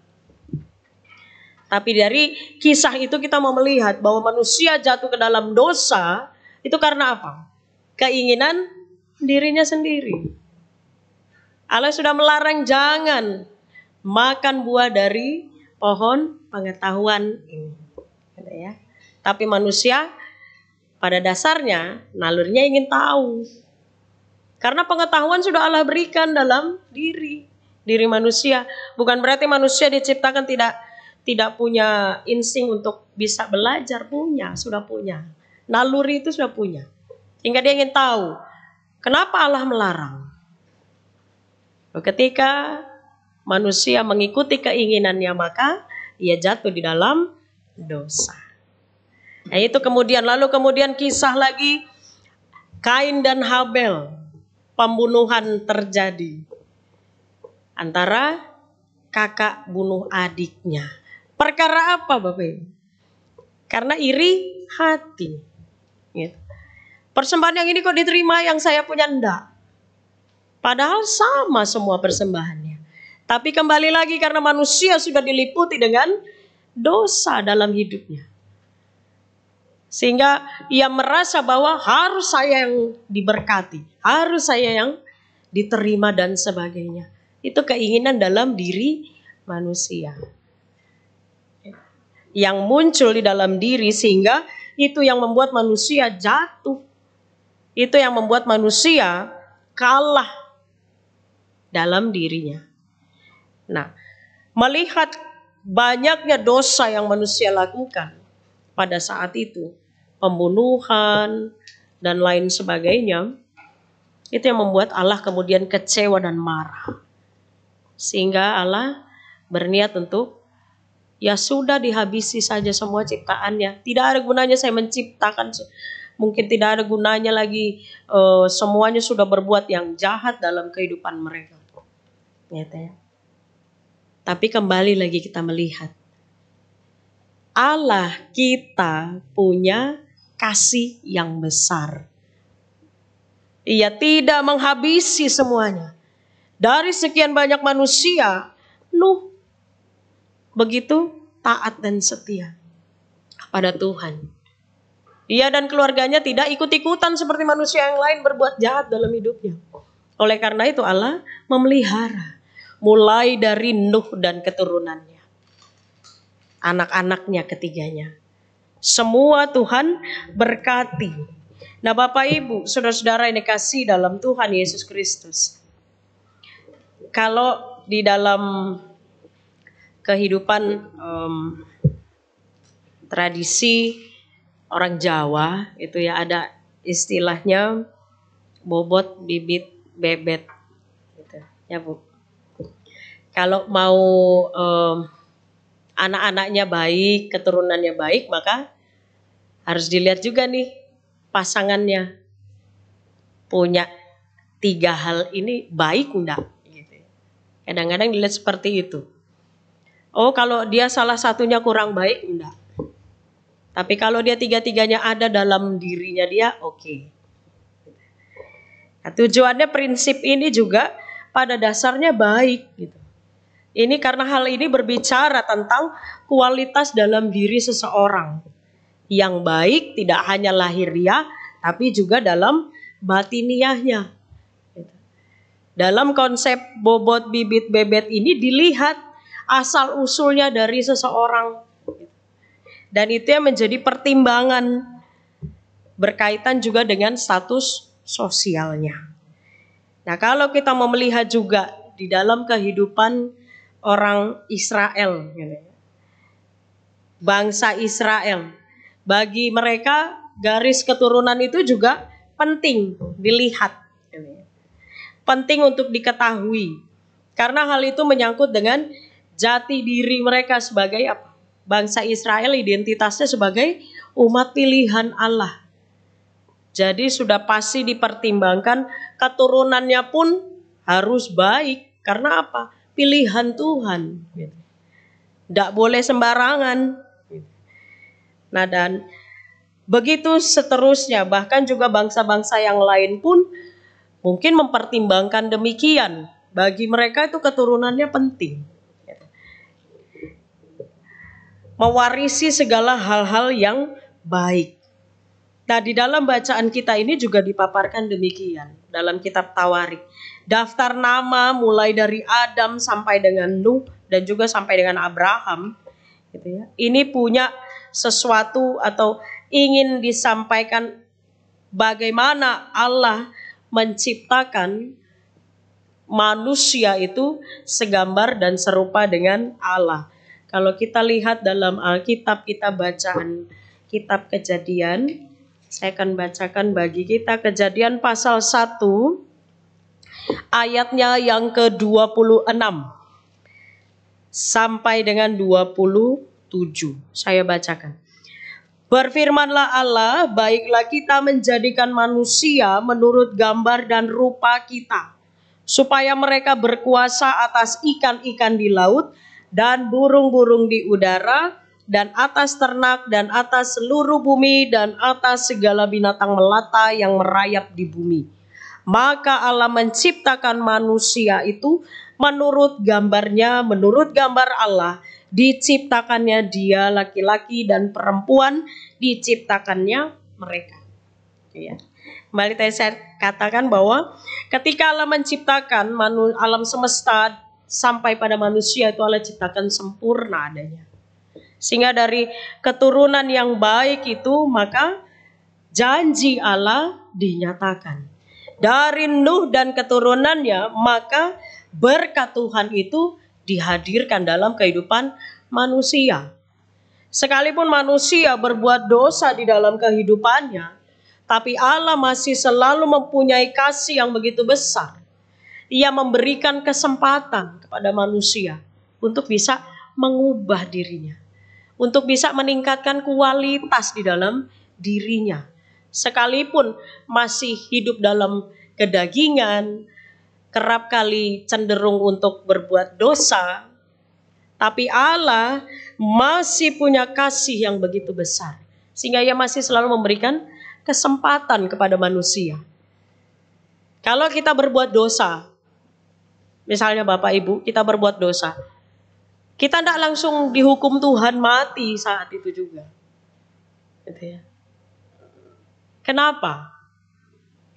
Tapi dari kisah itu kita mau melihat bahwa manusia jatuh ke dalam dosa itu karena apa? Keinginan dirinya sendiri. Allah sudah melarang jangan makan buah dari pohon pengetahuan ini. Ya. Tapi manusia pada dasarnya nalurnya ingin tahu. Karena pengetahuan sudah Allah berikan dalam diri manusia. Bukan berarti manusia diciptakan tidak punya insting untuk bisa belajar, sudah punya. Naluri itu sudah punya. Sehingga dia ingin tahu, kenapa Allah melarang? Ketika manusia mengikuti keinginannya, maka ia jatuh di dalam dosa. Nah, itu kemudian kisah lagi Kain dan Habel. Pembunuhan terjadi antara kakak bunuh adiknya. Perkara apa Bapak Ibu? Karena iri hati. Gitu. Persembahan yang ini kok diterima, yang saya punya enggak? Padahal sama semua persembahannya. Tapi kembali lagi karena manusia sudah diliputi dengan dosa dalam hidupnya. Sehingga ia merasa bahwa harus saya yang diberkati, harus saya yang diterima dan sebagainya. Itu keinginan dalam diri manusia. Yang muncul di dalam diri sehingga itu yang membuat manusia jatuh. Itu yang membuat manusia kalah dalam dirinya. Nah, melihat banyaknya dosa yang manusia lakukan pada saat itu, pembunuhan dan lain sebagainya, itu yang membuat Allah kemudian kecewa dan marah. Sehingga Allah berniat untuk, ya sudah, dihabisi saja semua ciptaannya. Tidak ada gunanya saya menciptakan, mungkin tidak ada gunanya lagi, semuanya sudah berbuat yang jahat dalam kehidupan mereka. Gitu ya. Tapi kembali lagi kita melihat, Allah kita punya kasih yang besar. Ia tidak menghabisi semuanya. Dari sekian banyak manusia, Nuh begitu taat dan setia pada Tuhan. Ia dan keluarganya tidak ikut-ikutan seperti manusia yang lain berbuat jahat dalam hidupnya. Oleh karena itu Allah memelihara mulai dari Nuh dan keturunannya, anak-anaknya ketiganya. Semua Tuhan berkati. Nah, Bapak Ibu, saudara-saudara yang dikasihi dalam Tuhan Yesus Kristus. Kalau di dalam kehidupan tradisi orang Jawa itu ya ada istilahnya bobot bibit bebet gitu. Ya Bu. Kalau mau anak-anaknya baik, keturunannya baik, maka harus dilihat juga nih pasangannya punya 3 hal ini baik enggak? Kadang-kadang dilihat seperti itu. Oh, kalau dia salah satunya kurang baik, enggak. Tapi kalau dia 3-tiganya ada dalam dirinya dia, oke. Nah, tujuannya prinsip ini juga pada dasarnya baik. Gitu. Ini karena hal ini berbicara tentang kualitas dalam diri seseorang. Yang baik tidak hanya lahiriah, tapi juga dalam batiniahnya. Dalam konsep bobot bibit bebet ini dilihat asal usulnya dari seseorang. Dan itu yang menjadi pertimbangan berkaitan juga dengan status sosialnya. Nah, kalau kita mau melihat juga di dalam kehidupan orang Israel, bangsa Israel, bagi mereka garis keturunan itu juga penting dilihat. Penting untuk diketahui. Karena hal itu menyangkut dengan jati diri mereka sebagai apa? Bangsa Israel identitasnya sebagai umat pilihan Allah. Jadi sudah pasti dipertimbangkan keturunannya pun harus baik. Karena apa? Pilihan Tuhan. Tidak boleh sembarangan. Nah, dan begitu seterusnya, bahkan juga bangsa-bangsa yang lain pun mungkin mempertimbangkan demikian. Bagi mereka itu keturunannya penting. Mewarisi segala hal-hal yang baik. Nah, di dalam bacaan kita ini juga dipaparkan demikian. Dalam kitab Tawarik. Daftar nama mulai dari Adam sampai dengan Nuh dan juga sampai dengan Abraham. Gitu ya. Ini punya sesuatu atau ingin disampaikan bagaimana Allah menciptakan manusia itu segambar dan serupa dengan Allah. Kalau kita lihat dalam Alkitab, kita bacaan kitab Kejadian, saya akan bacakan bagi kita Kejadian pasal 1 ayatnya yang ke-26 sampai dengan 27. Saya bacakan. Berfirmanlah Allah, baiklah kita menjadikan manusia menurut gambar dan rupa kita, supaya mereka berkuasa atas ikan-ikan di laut dan burung-burung di udara, dan atas ternak, dan atas seluruh bumi, dan atas segala binatang melata yang merayap di bumi. Maka Allah menciptakan manusia itu menurut gambarnya, menurut gambar Allah, diciptakannya dia, laki-laki dan perempuan diciptakannya mereka. Ya. Kembali tadi saya katakan bahwa ketika Allah menciptakan alam semesta sampai pada manusia itu Allah ciptakan sempurna adanya. Sehingga dari keturunan yang baik itu maka janji Allah dinyatakan. Dari Nuh dan keturunannya maka berkat Tuhan itu dihadirkan dalam kehidupan manusia. Sekalipun manusia berbuat dosa di dalam kehidupannya, tapi Allah masih selalu mempunyai kasih yang begitu besar. Ia memberikan kesempatan kepada manusia untuk bisa mengubah dirinya, untuk bisa meningkatkan kualitas di dalam dirinya. Sekalipun masih hidup dalam kedagingan, kerap kali cenderung untuk berbuat dosa, tapi Allah masih punya kasih yang begitu besar. Sehingga Ia masih selalu memberikan kesempatan kepada manusia. Kalau kita berbuat dosa, misalnya Bapak Ibu, kita berbuat dosa, kita tidak langsung dihukum Tuhan mati saat itu juga. Gitu ya. Kenapa?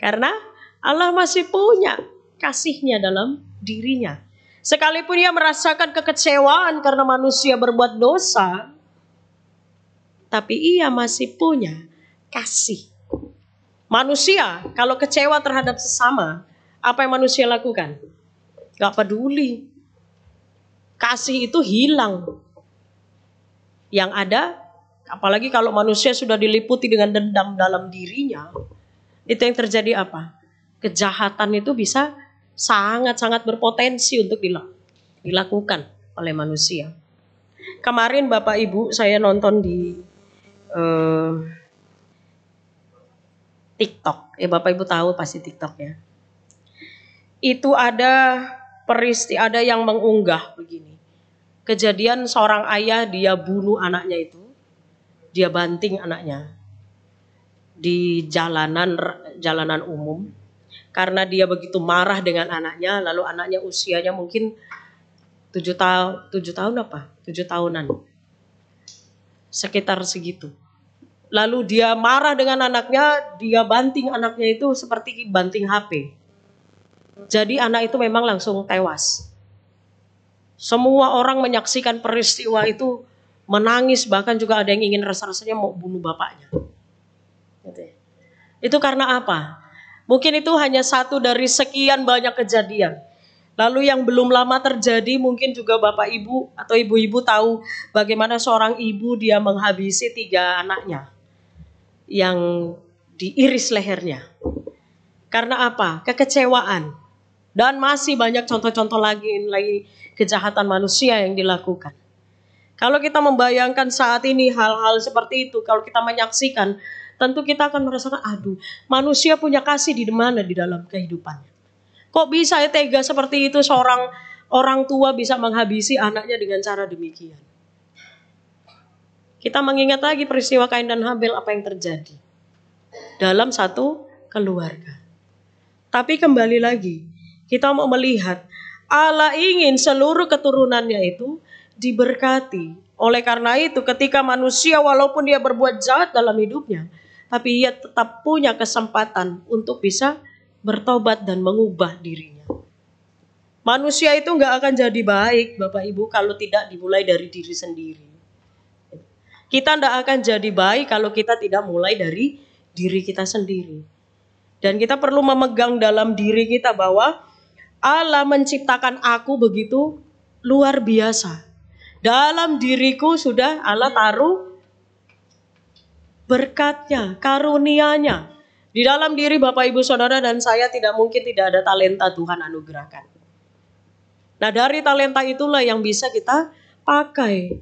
Karena Allah masih punya kasih-Nya dalam dirinya. Sekalipun Ia merasakan kekecewaan karena manusia berbuat dosa, tapi Ia masih punya kasih. Manusia kalau kecewa terhadap sesama, apa yang manusia lakukan? Gak peduli. Kasih itu hilang. Yang ada, apalagi kalau manusia sudah diliputi dengan dendam dalam dirinya, itu yang terjadi apa? Kejahatan itu bisa sangat-sangat berpotensi untuk dilakukan oleh manusia. Kemarin Bapak Ibu saya nonton di TikTok. Bapak Ibu tahu pasti TikTok ya. Itu ada ada yang mengunggah begini. Kejadian seorang ayah dia bunuh anaknya itu. Dia banting anaknya di jalanan umum. Karena dia begitu marah dengan anaknya, lalu anaknya usianya mungkin 7 tahunan. Sekitar segitu. Lalu dia marah dengan anaknya, dia banting anaknya itu seperti banting HP. Jadi anak itu memang langsung tewas. Semua orang menyaksikan peristiwa itu menangis, bahkan juga ada yang ingin rasa-rasanya mau bunuh bapaknya. Itu karena apa? Mungkin itu hanya satu dari sekian banyak kejadian. Lalu yang belum lama terjadi mungkin juga Bapak Ibu atau Ibu-ibu tahu bagaimana seorang ibu dia menghabisi 3 anaknya yang diiris lehernya. Karena apa? Kekecewaan. Dan masih banyak contoh-contoh lagi kejahatan manusia yang dilakukan. Kalau kita membayangkan saat ini hal-hal seperti itu, kalau kita menyaksikan, tentu kita akan merasakan, aduh, manusia punya kasih di mana di dalam kehidupannya. Kok bisa ya tega seperti itu seorang orang tua bisa menghabisi anaknya dengan cara demikian. Kita mengingat lagi peristiwa Kain dan Habel, apa yang terjadi dalam satu keluarga. Tapi kembali lagi, kita mau melihat Allah ingin seluruh keturunannya itu diberkati. Oleh karena itu ketika manusia walaupun dia berbuat jahat dalam hidupnya, tapi ia tetap punya kesempatan untuk bisa bertobat dan mengubah dirinya. Manusia itu gak akan jadi baik Bapak Ibu kalau tidak dimulai dari diri sendiri. Kita gak akan jadi baik kalau kita tidak mulai dari diri kita sendiri. Dan kita perlu memegang dalam diri kita bahwa Allah menciptakan aku begitu luar biasa. Dalam diriku sudah Allah taruh berkatnya, karunia-Nya. Di dalam diri Bapak Ibu Saudara dan saya tidak mungkin tidak ada talenta Tuhan anugerahkan. Nah dari talenta itulah yang bisa kita pakai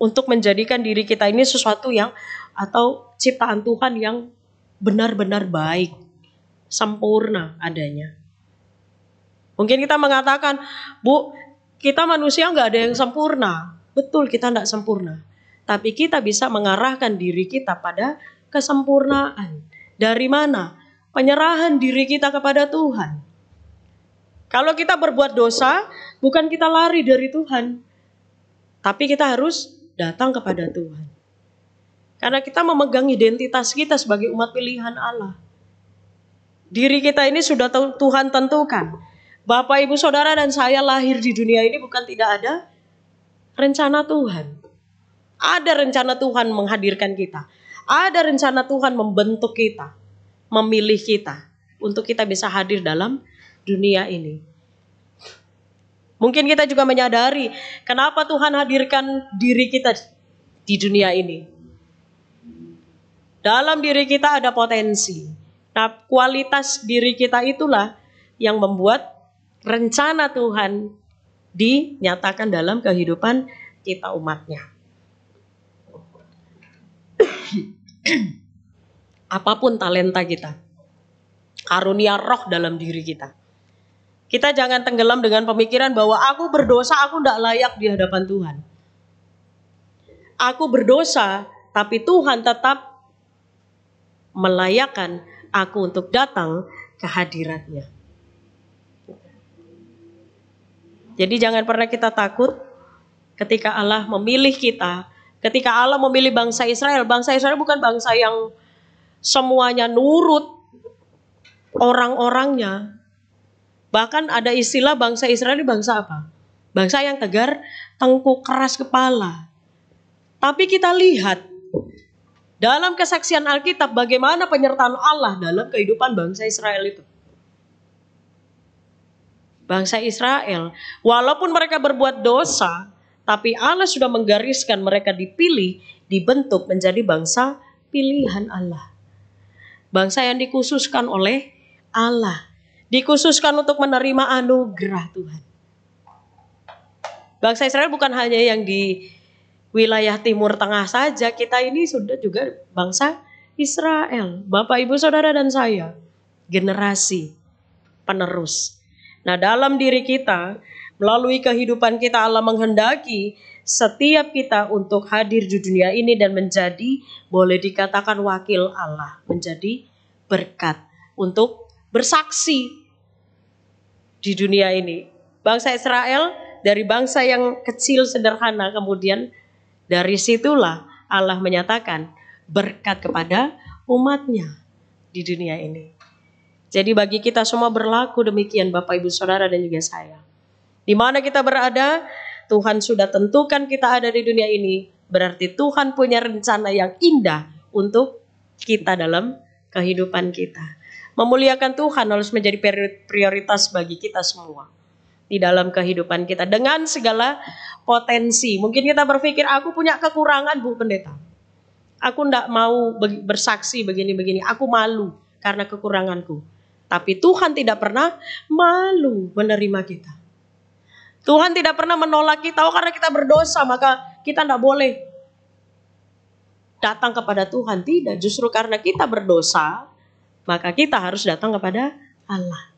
untuk menjadikan diri kita ini sesuatu yang atau ciptaan Tuhan yang benar-benar baik, sempurna adanya. Mungkin kita mengatakan, Bu, kita manusia nggak ada yang sempurna. Betul, kita nggak sempurna. Tapi kita bisa mengarahkan diri kita pada kesempurnaan. Dari mana? Penyerahan diri kita kepada Tuhan. Kalau kita berbuat dosa, bukan kita lari dari Tuhan. Tapi kita harus datang kepada Tuhan. Karena kita memegang identitas kita sebagai umat pilihan Allah. Diri kita ini sudah Tuhan tentukan. Bapak, Ibu, Saudara, dan saya lahir di dunia ini bukan tidak ada rencana Tuhan. Ada rencana Tuhan menghadirkan kita. Ada rencana Tuhan membentuk kita, memilih kita untuk kita bisa hadir dalam dunia ini. Mungkin kita juga menyadari kenapa Tuhan hadirkan diri kita di dunia ini. Dalam diri kita ada potensi. Nah, kualitas diri kita itulah yang membuat rencana Tuhan dinyatakan dalam kehidupan kita umatnya. Apapun talenta kita, karunia roh dalam diri kita. Kita jangan tenggelam dengan pemikiran bahwa aku berdosa, aku tidak layak di hadapan Tuhan. Aku berdosa, tapi Tuhan tetap melayakkan aku untuk datang ke hadirat-Nya. Jadi jangan pernah kita takut ketika Allah memilih kita. Ketika Allah memilih bangsa Israel bukan bangsa yang semuanya nurut orang-orangnya. Bahkan ada istilah bangsa Israel ini bangsa apa? Bangsa yang tegar, tengkuk, keras kepala. Tapi kita lihat dalam kesaksian Alkitab bagaimana penyertaan Allah dalam kehidupan bangsa Israel itu. Bangsa Israel, walaupun mereka berbuat dosa, tapi Allah sudah menggariskan mereka dipilih, dibentuk menjadi bangsa pilihan Allah. Bangsa yang dikhususkan oleh Allah. Dikhususkan untuk menerima anugerah Tuhan. Bangsa Israel bukan hanya yang di wilayah Timur Tengah saja. Kita ini sudah juga bangsa Israel. Bapak, Ibu, Saudara, dan saya. Generasi penerus. Nah, dalam diri kita, melalui kehidupan kita, Allah menghendaki setiap kita untuk hadir di dunia ini dan menjadi, boleh dikatakan wakil Allah, menjadi berkat untuk bersaksi di dunia ini. Bangsa Israel dari bangsa yang kecil sederhana, kemudian dari situlah Allah menyatakan berkat kepada umatnya di dunia ini. Jadi bagi kita semua berlaku demikian, Bapak, Ibu, Saudara, dan juga saya. Di mana kita berada, Tuhan sudah tentukan kita ada di dunia ini. Berarti Tuhan punya rencana yang indah untuk kita dalam kehidupan kita. Memuliakan Tuhan harus menjadi prioritas bagi kita semua di dalam kehidupan kita. Dengan segala potensi. Mungkin kita berpikir, aku punya kekurangan, Bu Pendeta. Aku tidak mau bersaksi begini-begini. Aku malu karena kekuranganku. Tapi Tuhan tidak pernah malu menerima kita. Tuhan tidak pernah menolak kita. Karena kita berdosa maka kita tidak boleh datang kepada Tuhan. Tidak, justru karena kita berdosa maka kita harus datang kepada Allah.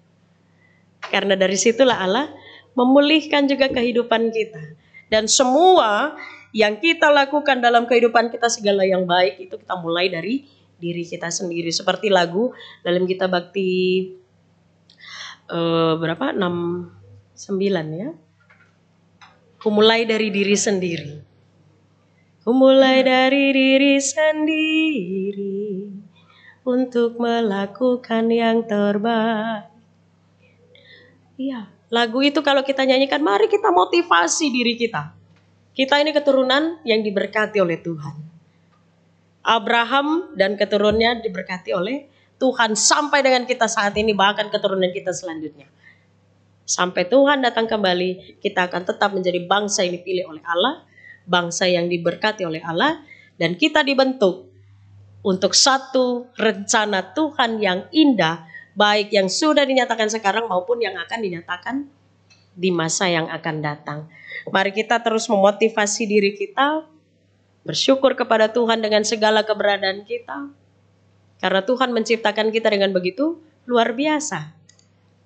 Karena dari situlah Allah memulihkan juga kehidupan kita. Dan semua yang kita lakukan dalam kehidupan kita, segala yang baik itu kita mulai dari diri kita sendiri. Seperti lagu dalam Gita Bakti 69 ya. Kumulai dari diri sendiri. Kumulai dari diri sendiri untuk melakukan yang terbaik. Iya, lagu itu kalau kita nyanyikan, mari kita motivasi diri kita. Kita ini keturunan yang diberkati oleh Tuhan. Abraham dan keturunannya diberkati oleh Tuhan sampai dengan kita saat ini, bahkan keturunan kita selanjutnya. Sampai Tuhan datang kembali, kita akan tetap menjadi bangsa yang dipilih oleh Allah, bangsa yang diberkati oleh Allah, dan kita dibentuk untuk satu rencana Tuhan yang indah, baik yang sudah dinyatakan sekarang maupun yang akan dinyatakan di masa yang akan datang. Mari kita terus memotivasi diri kita, bersyukur kepada Tuhan dengan segala keberadaan kita. Karena Tuhan menciptakan kita dengan begitu luar biasa.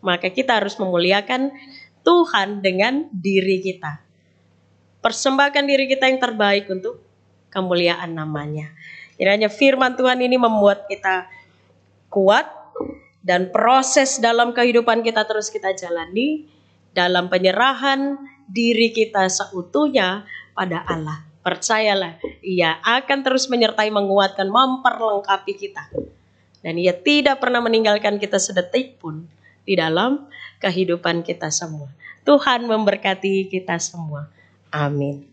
Maka kita harus memuliakan Tuhan dengan diri kita. Persembahkan diri kita yang terbaik untuk kemuliaan namanya. Kiranya firman Tuhan ini membuat kita kuat. Dan proses dalam kehidupan kita terus kita jalani. Dalam penyerahan diri kita seutuhnya pada Allah. Percayalah, Ia akan terus menyertai, menguatkan, memperlengkapi kita. Dan Ia tidak pernah meninggalkan kita sedetik pun di dalam kehidupan kita semua. Tuhan memberkati kita semua. Amin.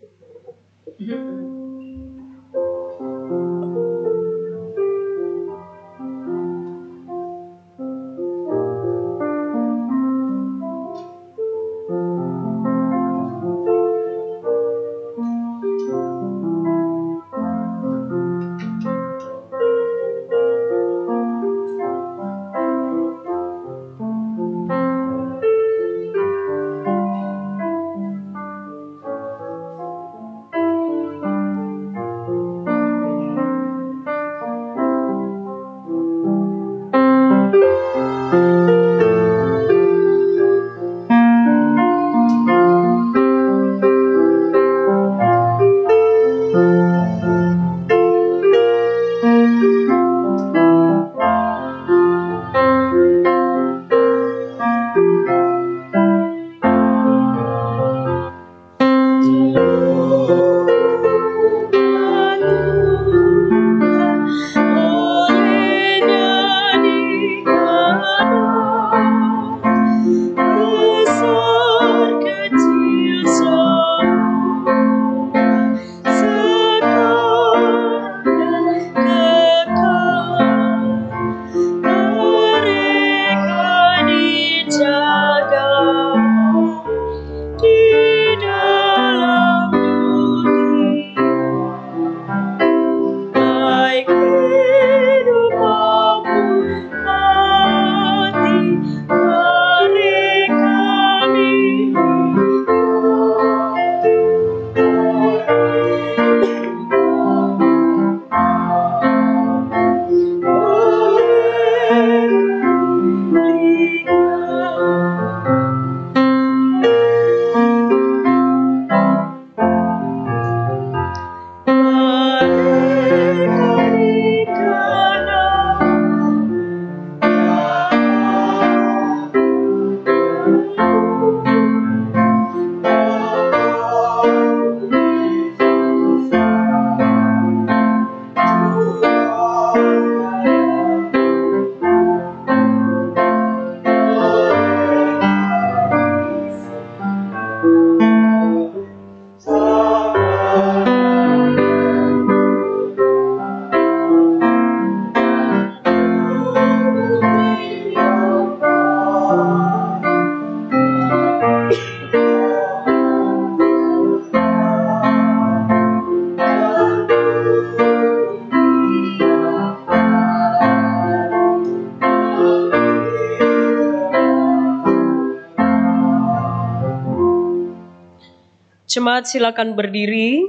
Jemaat silakan berdiri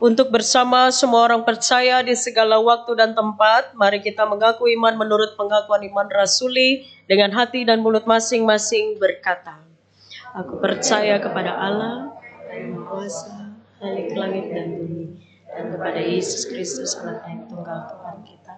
untuk bersama semua orang percaya di segala waktu dan tempat. Mari kita mengaku iman menurut pengakuan iman rasuli dengan hati dan mulut masing-masing berkata, aku percaya kepada Allah yang Maha Kuasa, Khalik langit dan bumi, dan kepada Yesus Kristus Anaknya yang tunggal Tuhan kita,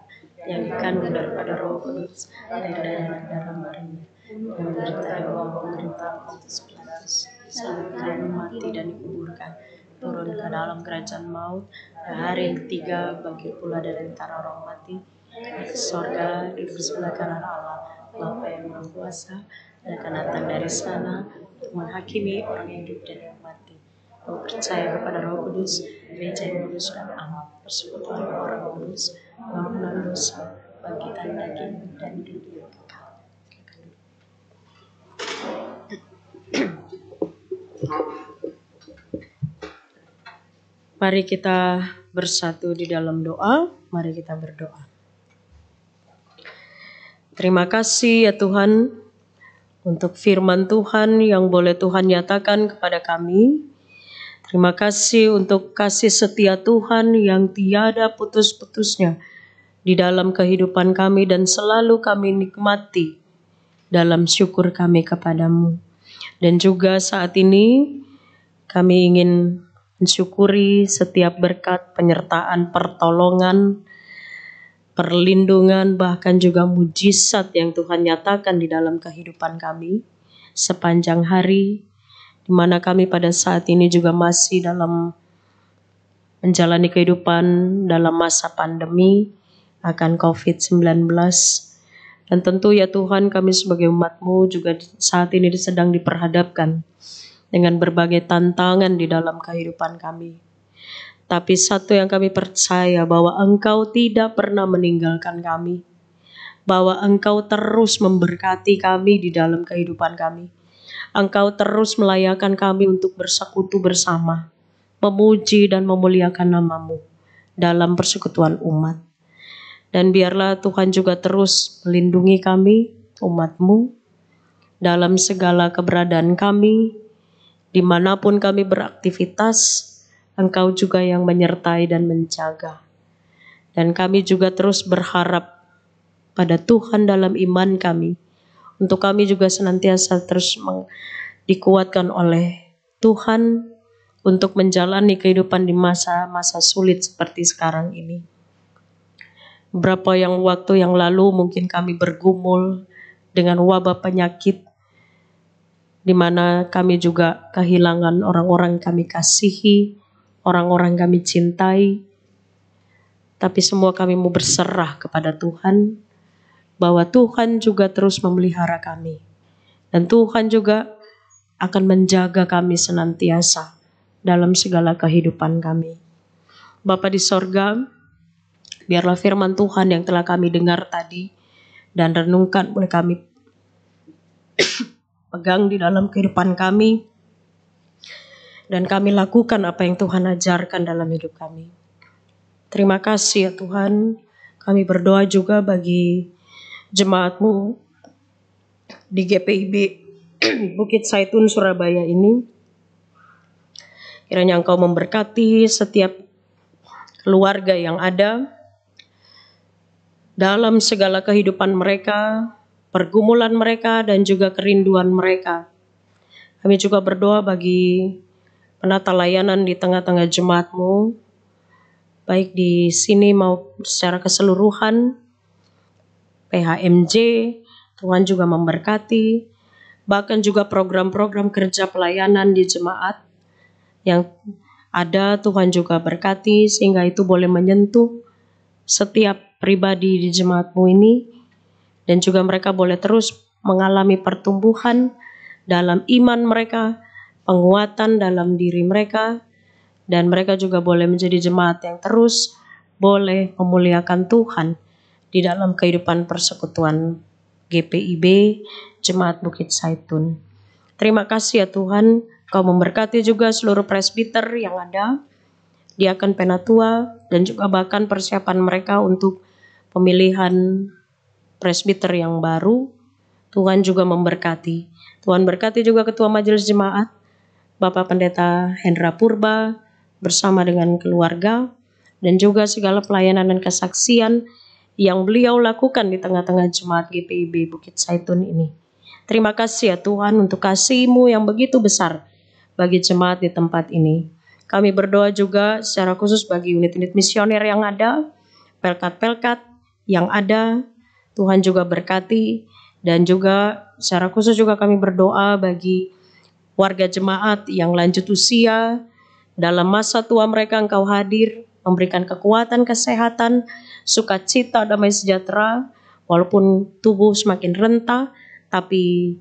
yang dikandung daripada Roh Kudus, air dan darah Maria, yang menderita di bawah pemerintahan Pontius Pilatus, sampai mati dan dikuburkan, turun ke dalam kerajaan maut, dan hari yang ketiga bangkit pula dari antara orang mati, naik ke sorga, duduk di sebelah kanan Allah, Bapa yang Maha Kuasa, dan akan datang dari sana untuk menghakimi orang yang hidup dan yang mati. Aku percaya kepada Roh Kudus, gereja yang kudus dan aman, persekutuan orang kudus, pengampunan dosa, bangkitan daging dan hidup yang kekal. Mari kita bersatu di dalam doa. Mari kita berdoa. Terima kasih ya Tuhan untuk firman Tuhan yang boleh Tuhan nyatakan kepada kami. Terima kasih untuk kasih setia Tuhan yang tiada putus-putusnya di dalam kehidupan kami dan selalu kami nikmati dalam syukur kami kepadamu. Dan juga saat ini kami ingin mensyukuri setiap berkat, penyertaan, pertolongan, perlindungan, bahkan juga mujizat yang Tuhan nyatakan di dalam kehidupan kami sepanjang hari, di mana kami pada saat ini juga masih dalam menjalani kehidupan dalam masa pandemi akan COVID-19. Dan tentu ya Tuhan, kami sebagai umat-Mu juga saat ini sedang diperhadapkan dengan berbagai tantangan di dalam kehidupan kami. Tapi satu yang kami percaya, bahwa Engkau tidak pernah meninggalkan kami. Bahwa Engkau terus memberkati kami di dalam kehidupan kami. Engkau terus melayakkan kami untuk bersekutu bersama, memuji dan memuliakan nama-Mu dalam persekutuan umat. Dan biarlah Tuhan juga terus melindungi kami, umat-Mu, dalam segala keberadaan kami, dimanapun kami beraktivitas, Engkau juga yang menyertai dan menjaga. Dan kami juga terus berharap pada Tuhan dalam iman kami, untuk kami juga senantiasa terus dikuatkan oleh Tuhan untuk menjalani kehidupan di masa-masa sulit seperti sekarang ini. Beberapa waktu yang lalu mungkin kami bergumul dengan wabah penyakit, di mana kami juga kehilangan orang-orang yang kami kasihi, orang-orang kami cintai. Tapi semua kami mau berserah kepada Tuhan, bahwa Tuhan juga terus memelihara kami. Dan Tuhan juga akan menjaga kami senantiasa dalam segala kehidupan kami. Bapa di sorga, biarlah firman Tuhan yang telah kami dengar tadi dan renungkan boleh kami pegang di dalam kehidupan kami, dan kami lakukan apa yang Tuhan ajarkan dalam hidup kami. Terima kasih ya Tuhan. Kami berdoa juga bagi jemaat-Mu di GPIB Bukit Zaitun Surabaya ini. Kiranya Engkau memberkati setiap keluarga yang ada dalam segala kehidupan mereka, pergumulan mereka, dan juga kerinduan mereka. Kami juga berdoa bagi penata layanan di tengah-tengah jemaat-Mu, baik di sini maupun secara keseluruhan, PHMJ, Tuhan juga memberkati, bahkan juga program-program kerja pelayanan di jemaat yang ada, Tuhan juga berkati, sehingga itu boleh menyentuh setiap pribadi di jemaat-Mu ini, dan juga mereka boleh terus mengalami pertumbuhan dalam iman mereka, penguatan dalam diri mereka, dan mereka juga boleh menjadi jemaat yang terus boleh memuliakan Tuhan di dalam kehidupan persekutuan GPIB Jemaat Bukit Zaitun. Terima kasih ya Tuhan, Kau memberkati juga seluruh presbiter yang ada, diaken penatua, dan juga bahkan persiapan mereka untuk pemilihan presbiter yang baru. Tuhan juga memberkati. Tuhan berkati juga Ketua Majelis Jemaat, Bapak Pendeta Hendra Purba, bersama dengan keluarga, dan juga segala pelayanan dan kesaksian yang beliau lakukan di tengah-tengah jemaat GPIB Bukit Zaitun ini. Terima kasih ya Tuhan untuk kasih-Mu yang begitu besar bagi jemaat di tempat ini. Kami berdoa juga secara khusus bagi unit-unit misioner yang ada, pelkat-pelkat yang ada, Tuhan juga berkati, dan juga secara khusus juga kami berdoa bagi warga jemaat yang lanjut usia, dalam masa tua mereka Engkau hadir, memberikan kekuatan, kesehatan, sukacita, damai sejahtera, walaupun tubuh semakin renta, tapi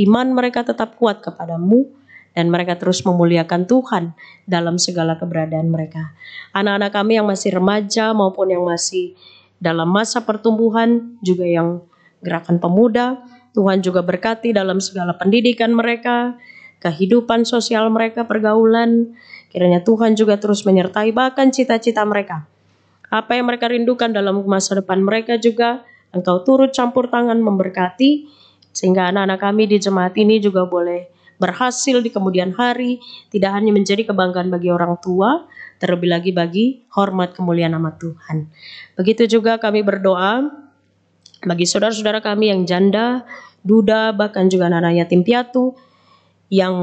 iman mereka tetap kuat kepadamu, dan mereka terus memuliakan Tuhan dalam segala keberadaan mereka. Anak-anak kami yang masih remaja maupun yang masih dalam masa pertumbuhan, juga yang gerakan pemuda, Tuhan juga berkati dalam segala pendidikan mereka, kehidupan sosial mereka, pergaulan. Kiranya Tuhan juga terus menyertai bahkan cita-cita mereka. Apa yang mereka rindukan dalam masa depan mereka juga Engkau turut campur tangan memberkati, sehingga anak-anak kami di jemaat ini juga boleh berhasil di kemudian hari, tidak hanya menjadi kebanggaan bagi orang tua, terlebih lagi bagi hormat kemuliaan nama Tuhan. Begitu juga kami berdoa bagi saudara-saudara kami yang janda, duda, bahkan juga anak-anak yatim piatu yang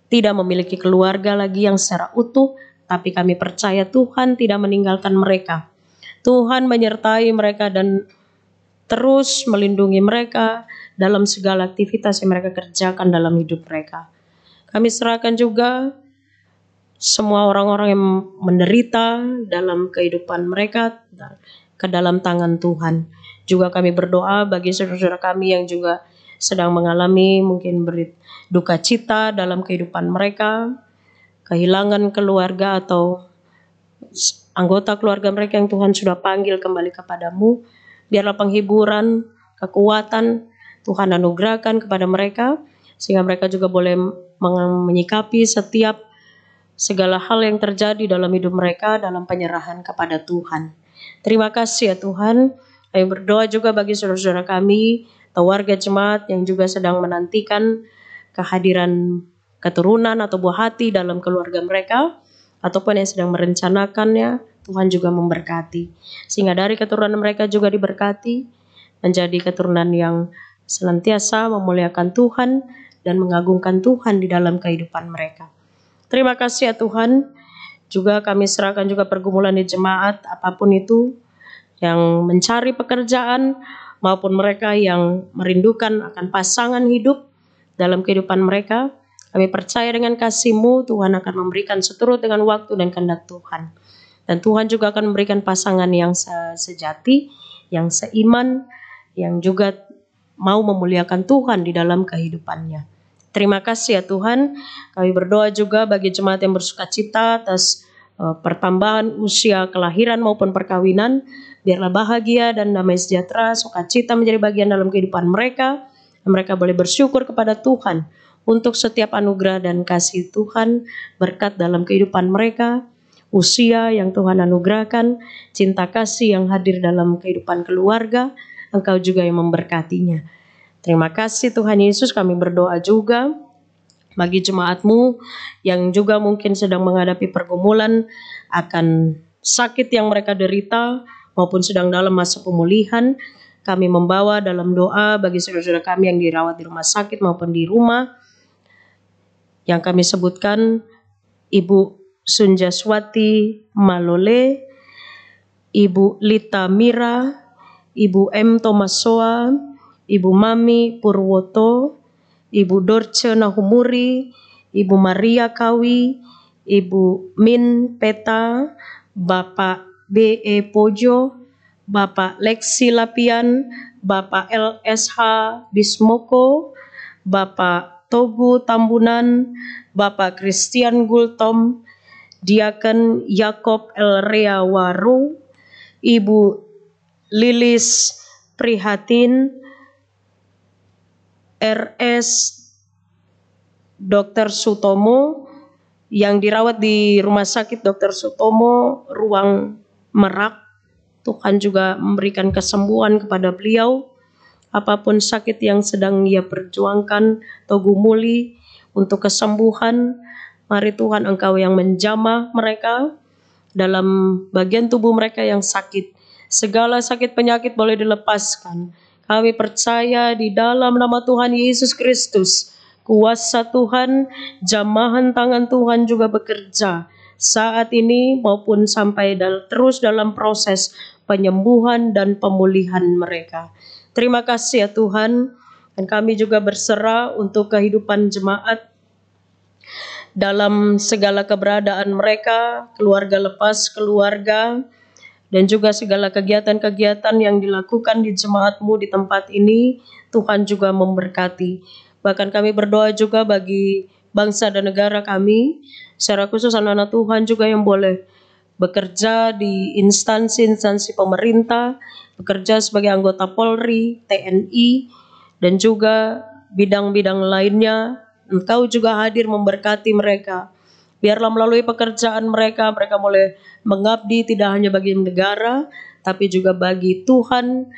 tidak memiliki keluarga lagi yang secara utuh, tapi kami percaya Tuhan tidak meninggalkan mereka. Tuhan menyertai mereka dan terus melindungi mereka dalam segala aktivitas yang mereka kerjakan dalam hidup mereka. Kami serahkan juga semua orang-orang yang menderita dalam kehidupan mereka ke dalam tangan Tuhan. Juga kami berdoa bagi saudara-saudara kami yang juga sedang mengalami mungkin duka cita dalam kehidupan mereka, kehilangan keluarga atau anggota keluarga mereka yang Tuhan sudah panggil kembali kepadamu. Biarlah penghiburan, kekuatan Tuhan anugerahkan kepada mereka, sehingga mereka juga boleh menyikapi setiap segala hal yang terjadi dalam hidup mereka dalam penyerahan kepada Tuhan. Terima kasih ya Tuhan. Kami berdoa juga bagi saudara-saudara kami atau warga jemaat yang juga sedang menantikan kehadiran keturunan atau buah hati dalam keluarga mereka, ataupun yang sedang merencanakannya. Tuhan juga memberkati, sehingga dari keturunan mereka juga diberkati menjadi keturunan yang senantiasa memuliakan Tuhan dan mengagungkan Tuhan di dalam kehidupan mereka. Terima kasih ya Tuhan. Juga kami serahkan juga pergumulan di jemaat apapun itu, yang mencari pekerjaan maupun mereka yang merindukan akan pasangan hidup dalam kehidupan mereka. Kami percaya dengan kasih-Mu Tuhan akan memberikan seturut dengan waktu dan kehendak Tuhan. Dan Tuhan juga akan memberikan pasangan yang sejati, yang seiman, yang juga mau memuliakan Tuhan di dalam kehidupannya. Terima kasih ya Tuhan. Kami berdoa juga bagi jemaat yang bersukacita atas pertambahan usia kelahiran maupun perkawinan. Biarlah bahagia dan damai sejahtera, sukacita menjadi bagian dalam kehidupan mereka. Mereka boleh bersyukur kepada Tuhan untuk setiap anugerah dan kasih Tuhan, berkat dalam kehidupan mereka, usia yang Tuhan anugerahkan, cinta kasih yang hadir dalam kehidupan keluarga. Engkau juga yang memberkatinya. Terima kasih Tuhan Yesus. Kami berdoa juga bagi jemaat-Mu yang juga mungkin sedang menghadapi pergumulan akan sakit yang mereka derita maupun sedang dalam masa pemulihan. Kami membawa dalam doa bagi saudara-saudara kami yang dirawat di rumah sakit maupun di rumah, yang kami sebutkan Ibu Sunjaswati Malole, Ibu Lita Mira, Ibu M. Tomasoa, Ibu Mami Purwoto, Ibu Dorce Nahumuri, Ibu Maria Kawi, Ibu Min Peta, Bapak B.E. Pojo, Bapak Lexi Lapian, Bapak LSH Bismoko, Bapak Togu Tambunan, Bapak Christian Gultom, Diaken Yakob Elrea Waru, Ibu Lilis Prihatin, RS Dr. Sutomo yang dirawat di Rumah Sakit Dr. Sutomo Ruang Merak. Tuhan juga memberikan kesembuhan kepada beliau. Apapun sakit yang sedang ia perjuangkan atau gumuli untuk kesembuhan, mari Tuhan Engkau yang menjamah mereka dalam bagian tubuh mereka yang sakit. Segala sakit penyakit boleh dilepaskan. Kami percaya di dalam nama Tuhan Yesus Kristus, kuasa Tuhan, jamahan tangan Tuhan juga bekerja saat ini maupun sampai terus dalam proses penyembuhan dan pemulihan mereka. Terima kasih ya Tuhan, dan kami juga berserah untuk kehidupan jemaat dalam segala keberadaan mereka, keluarga lepas keluarga, dan juga segala kegiatan-kegiatan yang dilakukan di jemaat-Mu di tempat ini. Tuhan juga memberkati. Bahkan kami berdoa juga bagi bangsa dan negara kami, secara khusus anak-anak Tuhan juga yang boleh bekerja di instansi-instansi pemerintah, bekerja sebagai anggota Polri, TNI, dan juga bidang-bidang lainnya. Engkau juga hadir memberkati mereka. Biarlah melalui pekerjaan mereka, mereka boleh mengabdi tidak hanya bagi negara, tapi juga bagi Tuhan,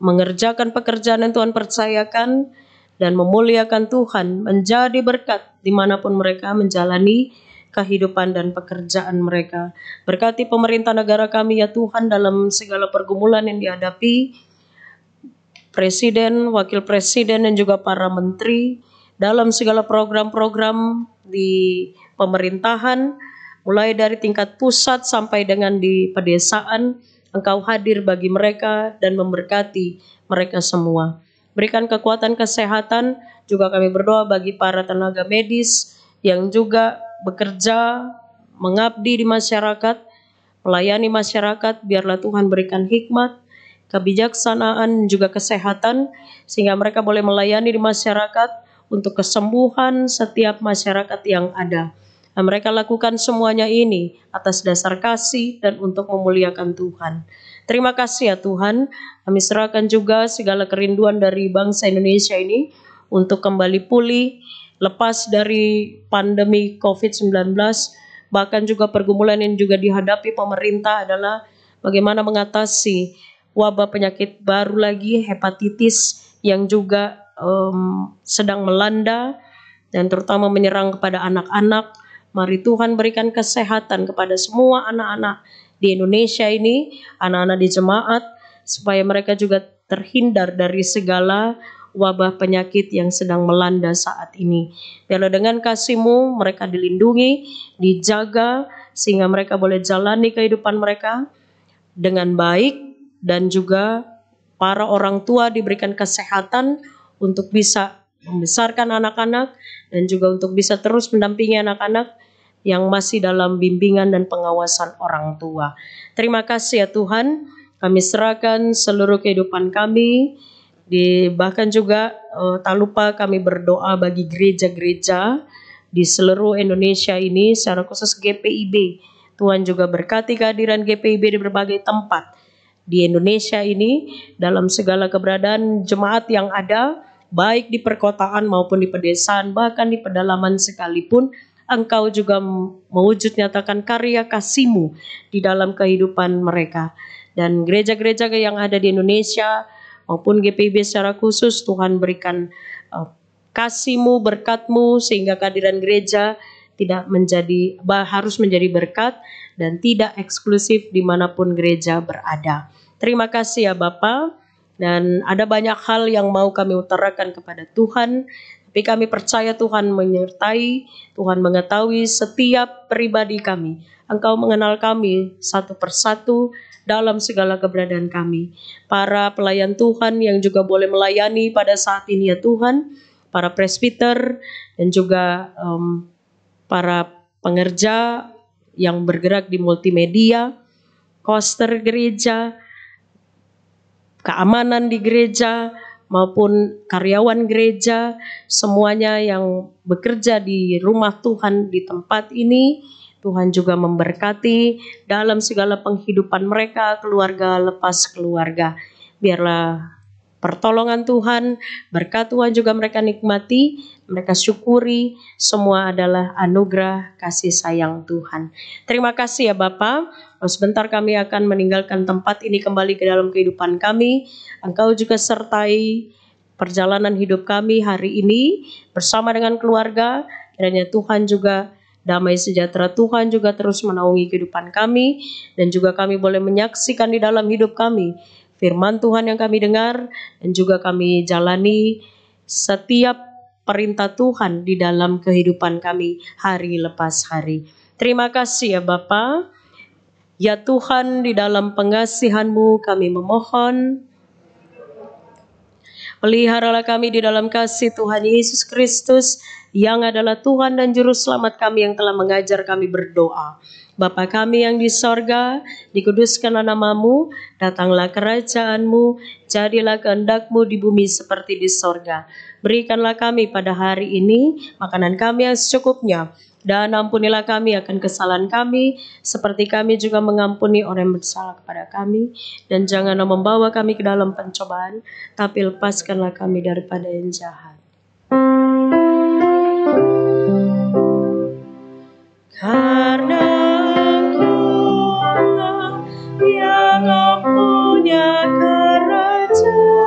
mengerjakan pekerjaan yang Tuhan percayakan, dan memuliakan Tuhan, menjadi berkat dimanapun mereka menjalani kehidupan dan pekerjaan mereka. Berkati pemerintah negara kami ya Tuhan dalam segala pergumulan yang dihadapi, Presiden, Wakil Presiden, dan juga para menteri dalam segala program-program di pemerintahan, mulai dari tingkat pusat sampai dengan di pedesaan. Engkau hadir bagi mereka dan memberkati mereka semua. Berikan kekuatan kesehatan, juga kami berdoa bagi para tenaga medis yang juga bekerja, mengabdi di masyarakat, melayani masyarakat. Biarlah Tuhan berikan hikmat, kebijaksanaan, juga kesehatan, sehingga mereka boleh melayani di masyarakat untuk kesembuhan setiap masyarakat yang ada. Dan mereka lakukan semuanya ini atas dasar kasih dan untuk memuliakan Tuhan. Terima kasih ya Tuhan, kami serahkan juga segala kerinduan dari bangsa Indonesia ini untuk kembali pulih, lepas dari pandemi COVID-19, bahkan juga pergumulan yang juga dihadapi pemerintah adalah bagaimana mengatasi wabah penyakit baru lagi, hepatitis yang juga sedang melanda dan terutama menyerang kepada anak-anak. Mari Tuhan berikan kesehatan kepada semua anak-anak di Indonesia ini, anak-anak di jemaat, supaya mereka juga terhindar dari segala wabah penyakit yang sedang melanda saat ini. Biarlah dengan kasih-Mu mereka dilindungi, dijaga, sehingga mereka boleh jalani kehidupan mereka dengan baik, dan juga para orang tua diberikan kesehatan untuk bisa membesarkan anak-anak dan juga untuk bisa terus mendampingi anak-anak yang masih dalam bimbingan dan pengawasan orang tua. Terima kasih ya Tuhan, kami serahkan seluruh kehidupan kami, bahkan juga tak lupa kami berdoa bagi gereja-gereja di seluruh Indonesia ini, secara khusus GPIB. Tuhan juga berkati kehadiran GPIB di berbagai tempat di Indonesia ini, dalam segala keberadaan jemaat yang ada, baik di perkotaan maupun di pedesaan, bahkan di pedalaman sekalipun, Engkau juga mewujud nyatakan karya kasih-Mu di dalam kehidupan mereka. Dan gereja-gereja yang ada di Indonesia maupun GPIB secara khusus, Tuhan berikan kasih-Mu, berkat-Mu, sehingga kehadiran gereja tidak harus menjadi berkat dan tidak eksklusif dimanapun gereja berada. Terima kasih ya Bapa, dan ada banyak hal yang mau kami utarakan kepada Tuhan, tapi kami percaya Tuhan menyertai, Tuhan mengetahui setiap pribadi kami. Engkau mengenal kami satu persatu dalam segala keberadaan kami. Para pelayan Tuhan yang juga boleh melayani pada saat ini ya Tuhan, para presbiter dan juga para pengerja yang bergerak di multimedia, koster gereja, keamanan di gereja, maupun karyawan gereja, semuanya yang bekerja di rumah Tuhan di tempat ini, Tuhan juga memberkati dalam segala penghidupan mereka, keluarga lepas keluarga. Biarlah pertolongan Tuhan, berkat Tuhan juga mereka nikmati, mereka syukuri, semua adalah anugerah kasih sayang Tuhan. Terima kasih ya Bapa. Sebentar kami akan meninggalkan tempat ini kembali ke dalam kehidupan kami. Engkau juga sertai perjalanan hidup kami hari ini bersama dengan keluarga. Kiranya Tuhan juga, damai sejahtera Tuhan juga terus menaungi kehidupan kami, dan juga kami boleh menyaksikan di dalam hidup kami firman Tuhan yang kami dengar, dan juga kami jalani setiap perintah Tuhan di dalam kehidupan kami hari lepas hari. Terima kasih ya Bapa. Ya Tuhan, di dalam pengasihan-Mu kami memohon, peliharalah kami di dalam kasih Tuhan Yesus Kristus, yang adalah Tuhan dan Juru Selamat kami, yang telah mengajar kami berdoa. Bapa kami yang di sorga, dikuduskanlah nama-Mu, datanglah kerajaan-Mu, jadilah kehendak-Mu di bumi seperti di sorga. Berikanlah kami pada hari ini makanan kami yang secukupnya, dan ampunilah kami akan kesalahan kami, seperti kami juga mengampuni orang yang bersalah kepada kami. Dan janganlah membawa kami ke dalam pencobaan, tapi lepaskanlah kami daripada yang jahat. Karena Engkau yang mempunyai kerajaan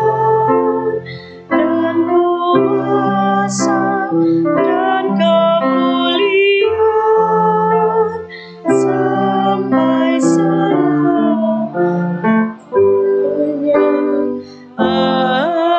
dan kuasa dan kemuliaan sampai selamanya. Amin.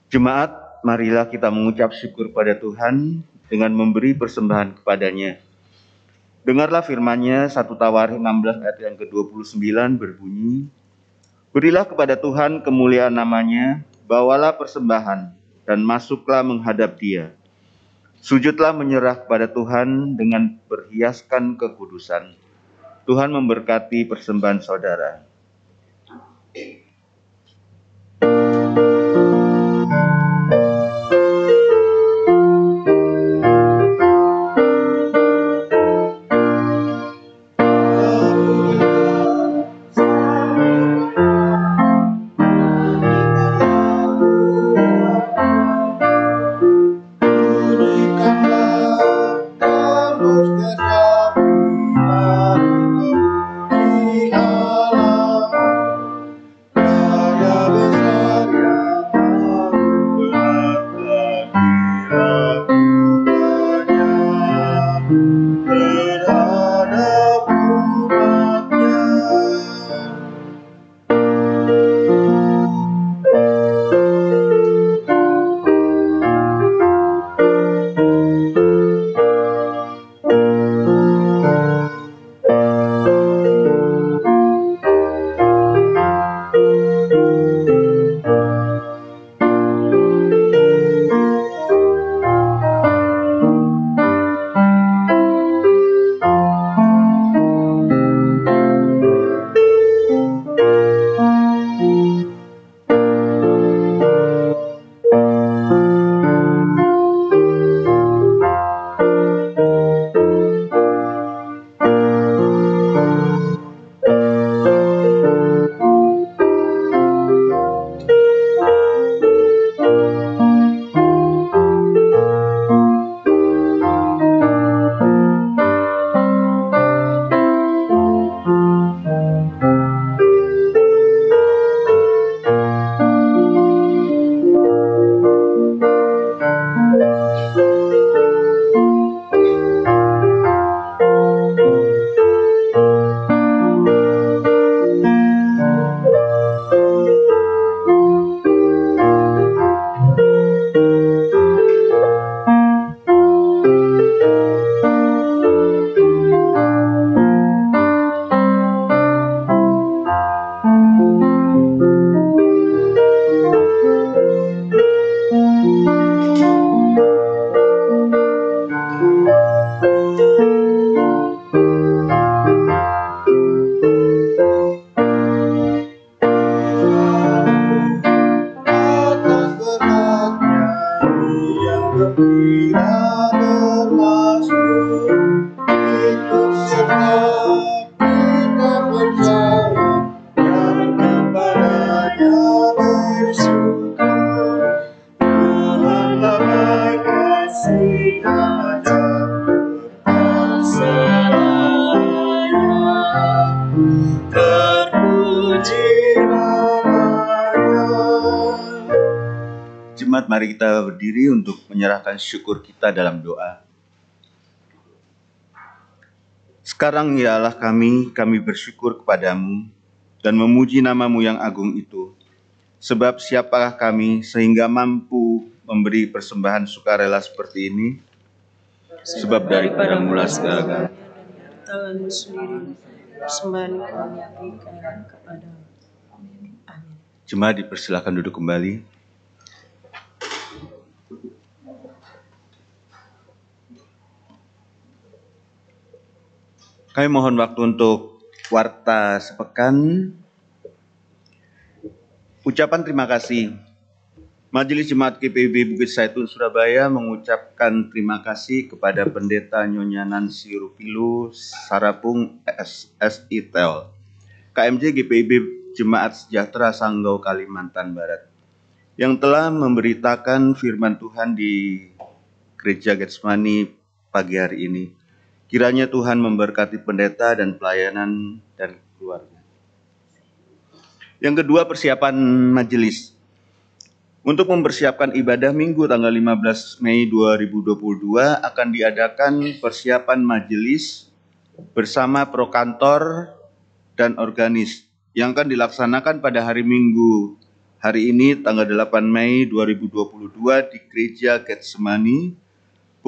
Jemaat, marilah kita mengucap syukur pada Tuhan dengan memberi persembahan kepadanya. Dengarlah firman-Nya, 1 Tawarik 16 ayat yang ke-29 berbunyi, Berilah kepada Tuhan kemuliaan namanya, bawalah persembahan, dan masuklah menghadap Dia. Sujudlah menyerah kepada Tuhan dengan berhiaskan kekudusan. Tuhan memberkati persembahan saudara. Jemaat, mari kita berdiri untuk menyerahkan syukur kita dalam doa. Sekarang ya Allah kami bersyukur kepadamu dan memuji nama-Mu yang agung itu. Sebab siapakah kami sehingga mampu memberi persembahan sukarela seperti ini? Sebab daripada mula segala tangan-Mu sendiri, persembahan kami berikan kepada-Mu. Amin. Jemaat dipersilakan duduk kembali. Kami mohon waktu untuk warta sepekan. Ucapan terima kasih. Majelis Jemaat GPIB Bukit Zaitun Surabaya mengucapkan terima kasih kepada Pendeta Nyonya Nancy Rupilu Sarapung SITEL, KMJ GPIB Jemaat Sejahtera Sanggau Kalimantan Barat, yang telah memberitakan firman Tuhan di Gereja Getsemani pagi hari ini. Kiranya Tuhan memberkati pendeta dan pelayanan dan keluarga. Yang kedua, persiapan majelis. Untuk mempersiapkan ibadah Minggu tanggal 15 Mei 2022 akan diadakan persiapan majelis bersama prokantor dan organis yang akan dilaksanakan pada hari Minggu hari ini tanggal 8 Mei 2022 di Gereja Getsemani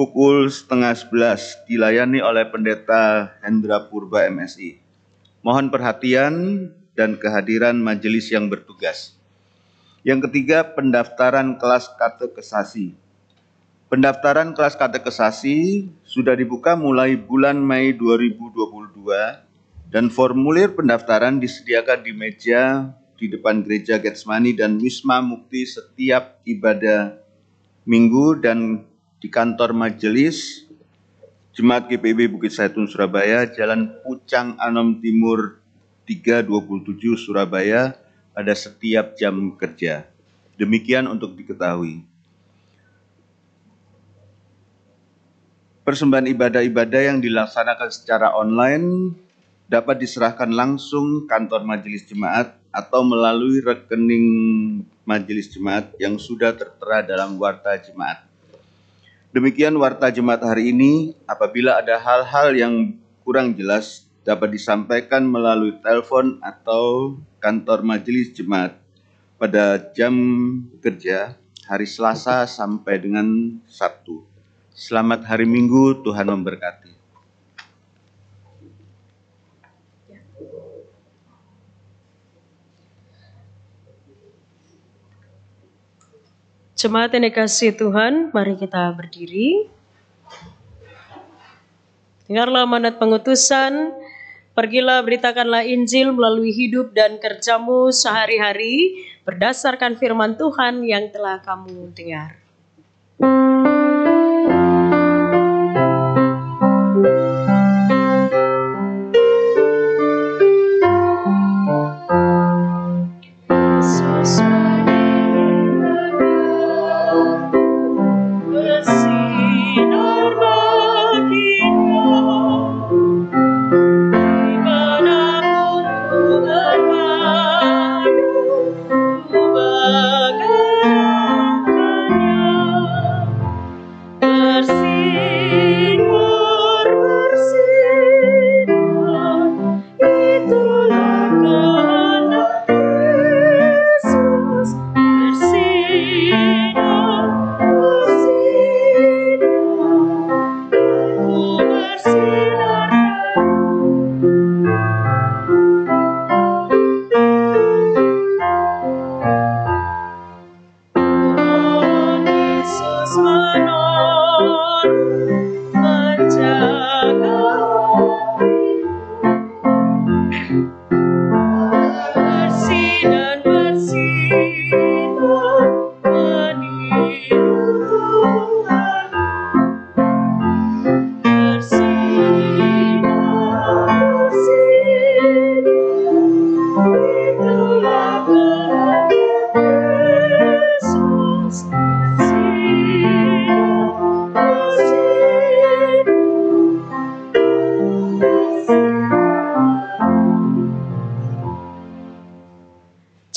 pukul 10:30 dilayani oleh Pendeta Hendra Purba MSI. Mohon perhatian dan kehadiran majelis yang bertugas. Yang ketiga, pendaftaran kelas katekesasi. Pendaftaran kelas katekesasi sudah dibuka mulai bulan Mei 2022 dan formulir pendaftaran disediakan di meja di depan gereja Getsemani dan Wisma Mukti setiap ibadah minggu dan di kantor majelis Jemaat GPIB Bukit Zaitun Surabaya, Jalan Pucang Anom Timur 327 Surabaya pada setiap jam kerja. Demikian untuk diketahui. Persembahan ibadah-ibadah yang dilaksanakan secara online dapat diserahkan langsung kantor majelis jemaat atau melalui rekening majelis jemaat yang sudah tertera dalam warta jemaat. Demikian warta jemaat hari ini. Apabila ada hal-hal yang kurang jelas dapat disampaikan melalui telepon atau kantor majelis jemaat pada jam kerja hari Selasa sampai dengan Sabtu. Selamat hari Minggu, Tuhan memberkati. Jemaat yang dikasihi Tuhan, mari kita berdiri. Dengarlah mandat pengutusan, pergilah beritakanlah Injil melalui hidup dan kerjamu sehari-hari berdasarkan firman Tuhan yang telah kamu dengar.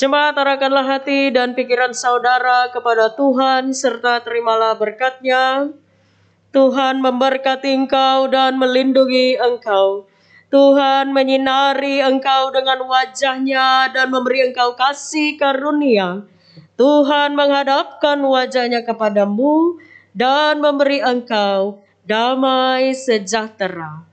Jemaat, arahkanlah hati dan pikiran saudara kepada Tuhan serta terimalah berkat-Nya. Tuhan memberkati engkau dan melindungi engkau. Tuhan menyinari engkau dengan wajah-Nya dan memberi engkau kasih karunia. Tuhan menghadapkan wajah-Nya kepadamu dan memberi engkau damai sejahtera.